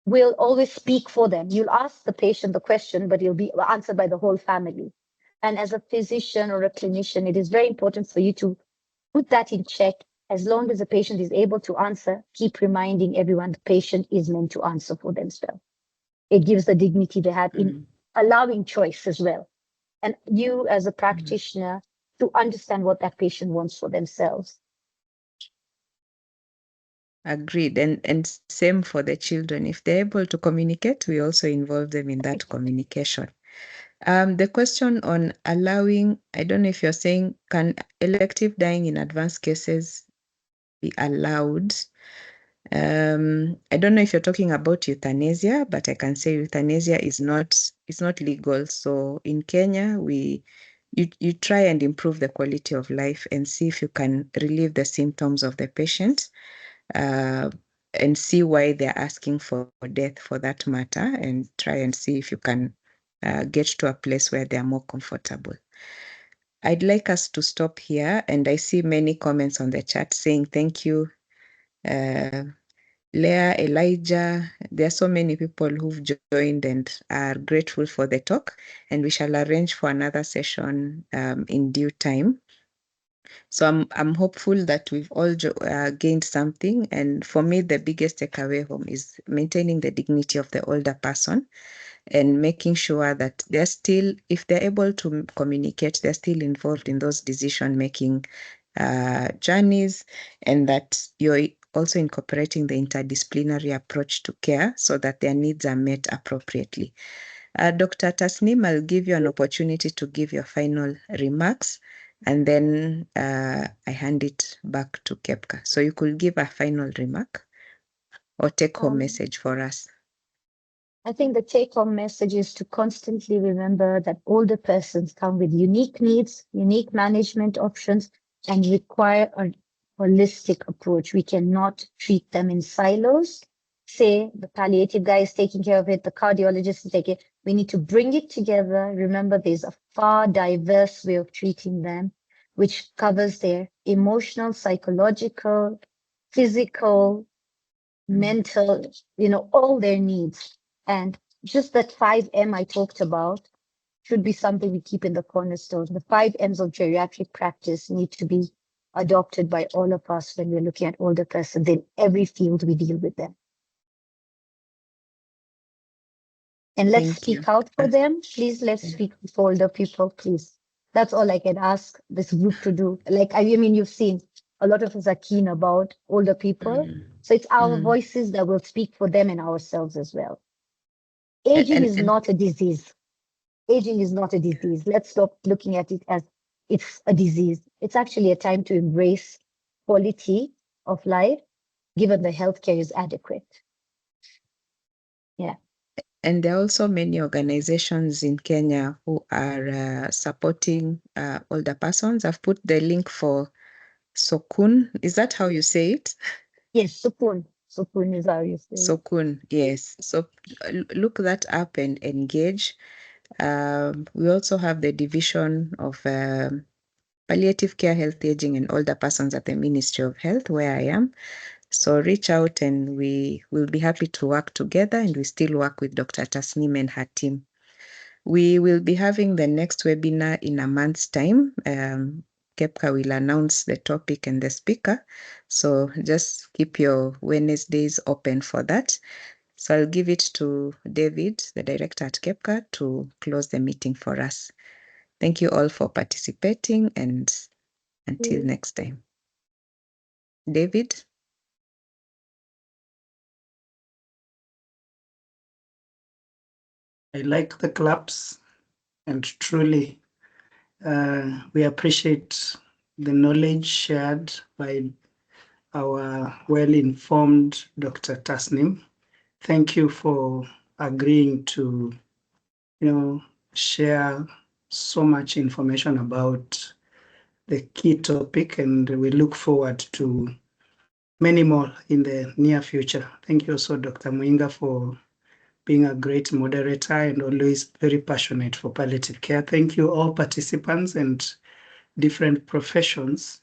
will always speak for them. You'll ask the patient the question, but it'll be answered by the whole family. And as a physician or a clinician, it is very important for you to put that in check. As long as the patient is able to answer, keep reminding everyone the patient is meant to answer for themselves. It gives the dignity they have in allowing choice as well. And you as a practitioner to understand what that patient wants for themselves. Agreed. And same for the children. If they're able to communicate, we also involve them in that communication. The question on allowing, I don't know if you're saying, can elective dying in advanced cases be allowed? I don't know if you're talking about euthanasia, but I can say euthanasia is not legal. So in Kenya, you try and improve the quality of life and see if you can relieve the symptoms of the patient, and see why they're asking for death for that matter, and try and see if you can get to a place where they're more comfortable. I'd like us to stop here, and I see many comments on the chat saying thank you. Leah, Elijah, there are so many people who've joined and are grateful for the talk, and we shall arrange for another session in due time. So I'm hopeful that we've all gained something. And for me, the biggest takeaway home is maintaining the dignity of the older person and making sure that they're still, if they're able to communicate, they're still involved in those decision-making journeys, and that you're also incorporating the interdisciplinary approach to care so that their needs are met appropriately. Dr. Tasneem, I'll give you an opportunity to give your final remarks, and then I hand it back to Kehpca. So you could give a final remark or take-home message for us. I think the take-home message is to constantly remember that older persons come with unique needs, unique management options, and require a holistic approach. We cannot treat them in silos. Say the palliative guy is taking care of it, the cardiologist is taking it. We need to bring it together. Remember, there's a far diverse way of treating them, which covers their emotional, psychological, physical, mental, all their needs. And just that 5M I talked about should be something we keep in the cornerstone. The 5 M's of geriatric practice need to be adopted by all of us when we're looking at older persons in every field we deal with them. And let's speak out for them. Please, let's speak for older people, please. That's all I can ask this group to do. Like, I mean, you've seen a lot of us are keen about older people. So it's our voices that will speak for them and ourselves as well. Aging is not a disease. Aging is not a disease. Let's stop looking at it as it's a disease. It's actually a time to embrace quality of life, given the healthcare is adequate. Yeah. And there are also many organizations in Kenya who are supporting older persons. I've put the link for Sokun. Is that how you say it? Yes, Sokun. Sokun is how you say it. Sokun, yes. So look that up and engage. We also have the division of palliative care, health, aging, and older persons at the Ministry of Health, where I am. So reach out and we will be happy to work together, and we still work with Dr. Tasneem and her team. We will be having the next webinar in a month's time. Kehpca will announce the topic and the speaker. So just keep your Wednesdays open for that. So I'll give it to David, the director at Kehpca, to close the meeting for us. Thank you all for participating, and until next time. David? I like the claps, and truly we appreciate the knowledge shared by our well-informed Dr. Tasneem. Thank you for agreeing to, share so much information about the key topic, and we look forward to many more in the near future. Thank you also, Dr. Muinga, for being a great moderator and always very passionate for palliative care. Thank you all participants and different professions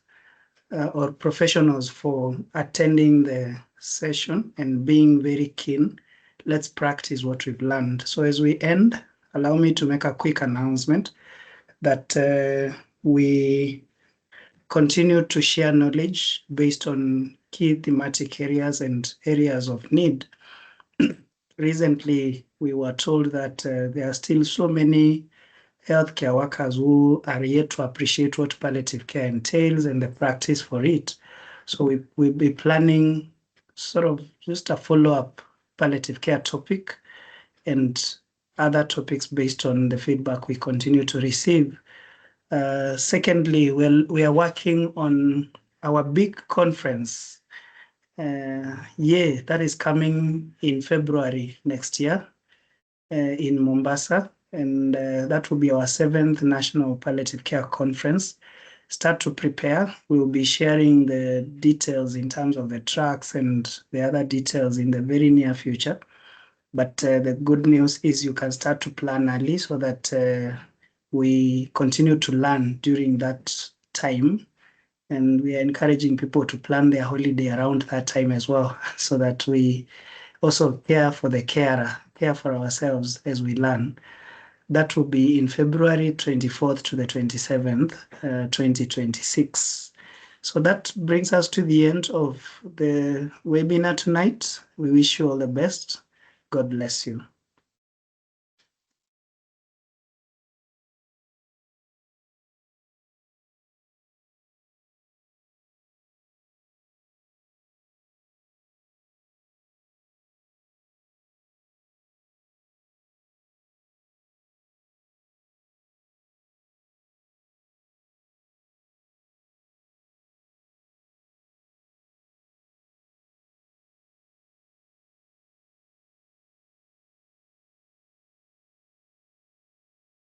or professionals for attending the session and being very keen. Let's practice what we've learned. So as we end, allow me to make a quick announcement that we continue to share knowledge based on key thematic areas and areas of need. Recently, we were told that there are still so many healthcare workers who are yet to appreciate what palliative care entails and the practice for it. So we'll be planning sort of just a follow-up palliative care topic and other topics based on the feedback we continue to receive. Secondly, we are working on our big conference. That is coming in February next year in Mombasa, and that will be our 7th National Palliative Care Conference. Start to prepare. We'll be sharing the details in terms of the tracks and the other details in the very near future. But the good news is you can start to plan early so that we continue to learn during that time And we are encouraging people to plan their holiday around that time as well, so that we also care for the carer, care for ourselves as we learn. That will be in February 24th to the 27th, 2026. So that brings us to the end of the webinar tonight. We wish you all the best. God bless you.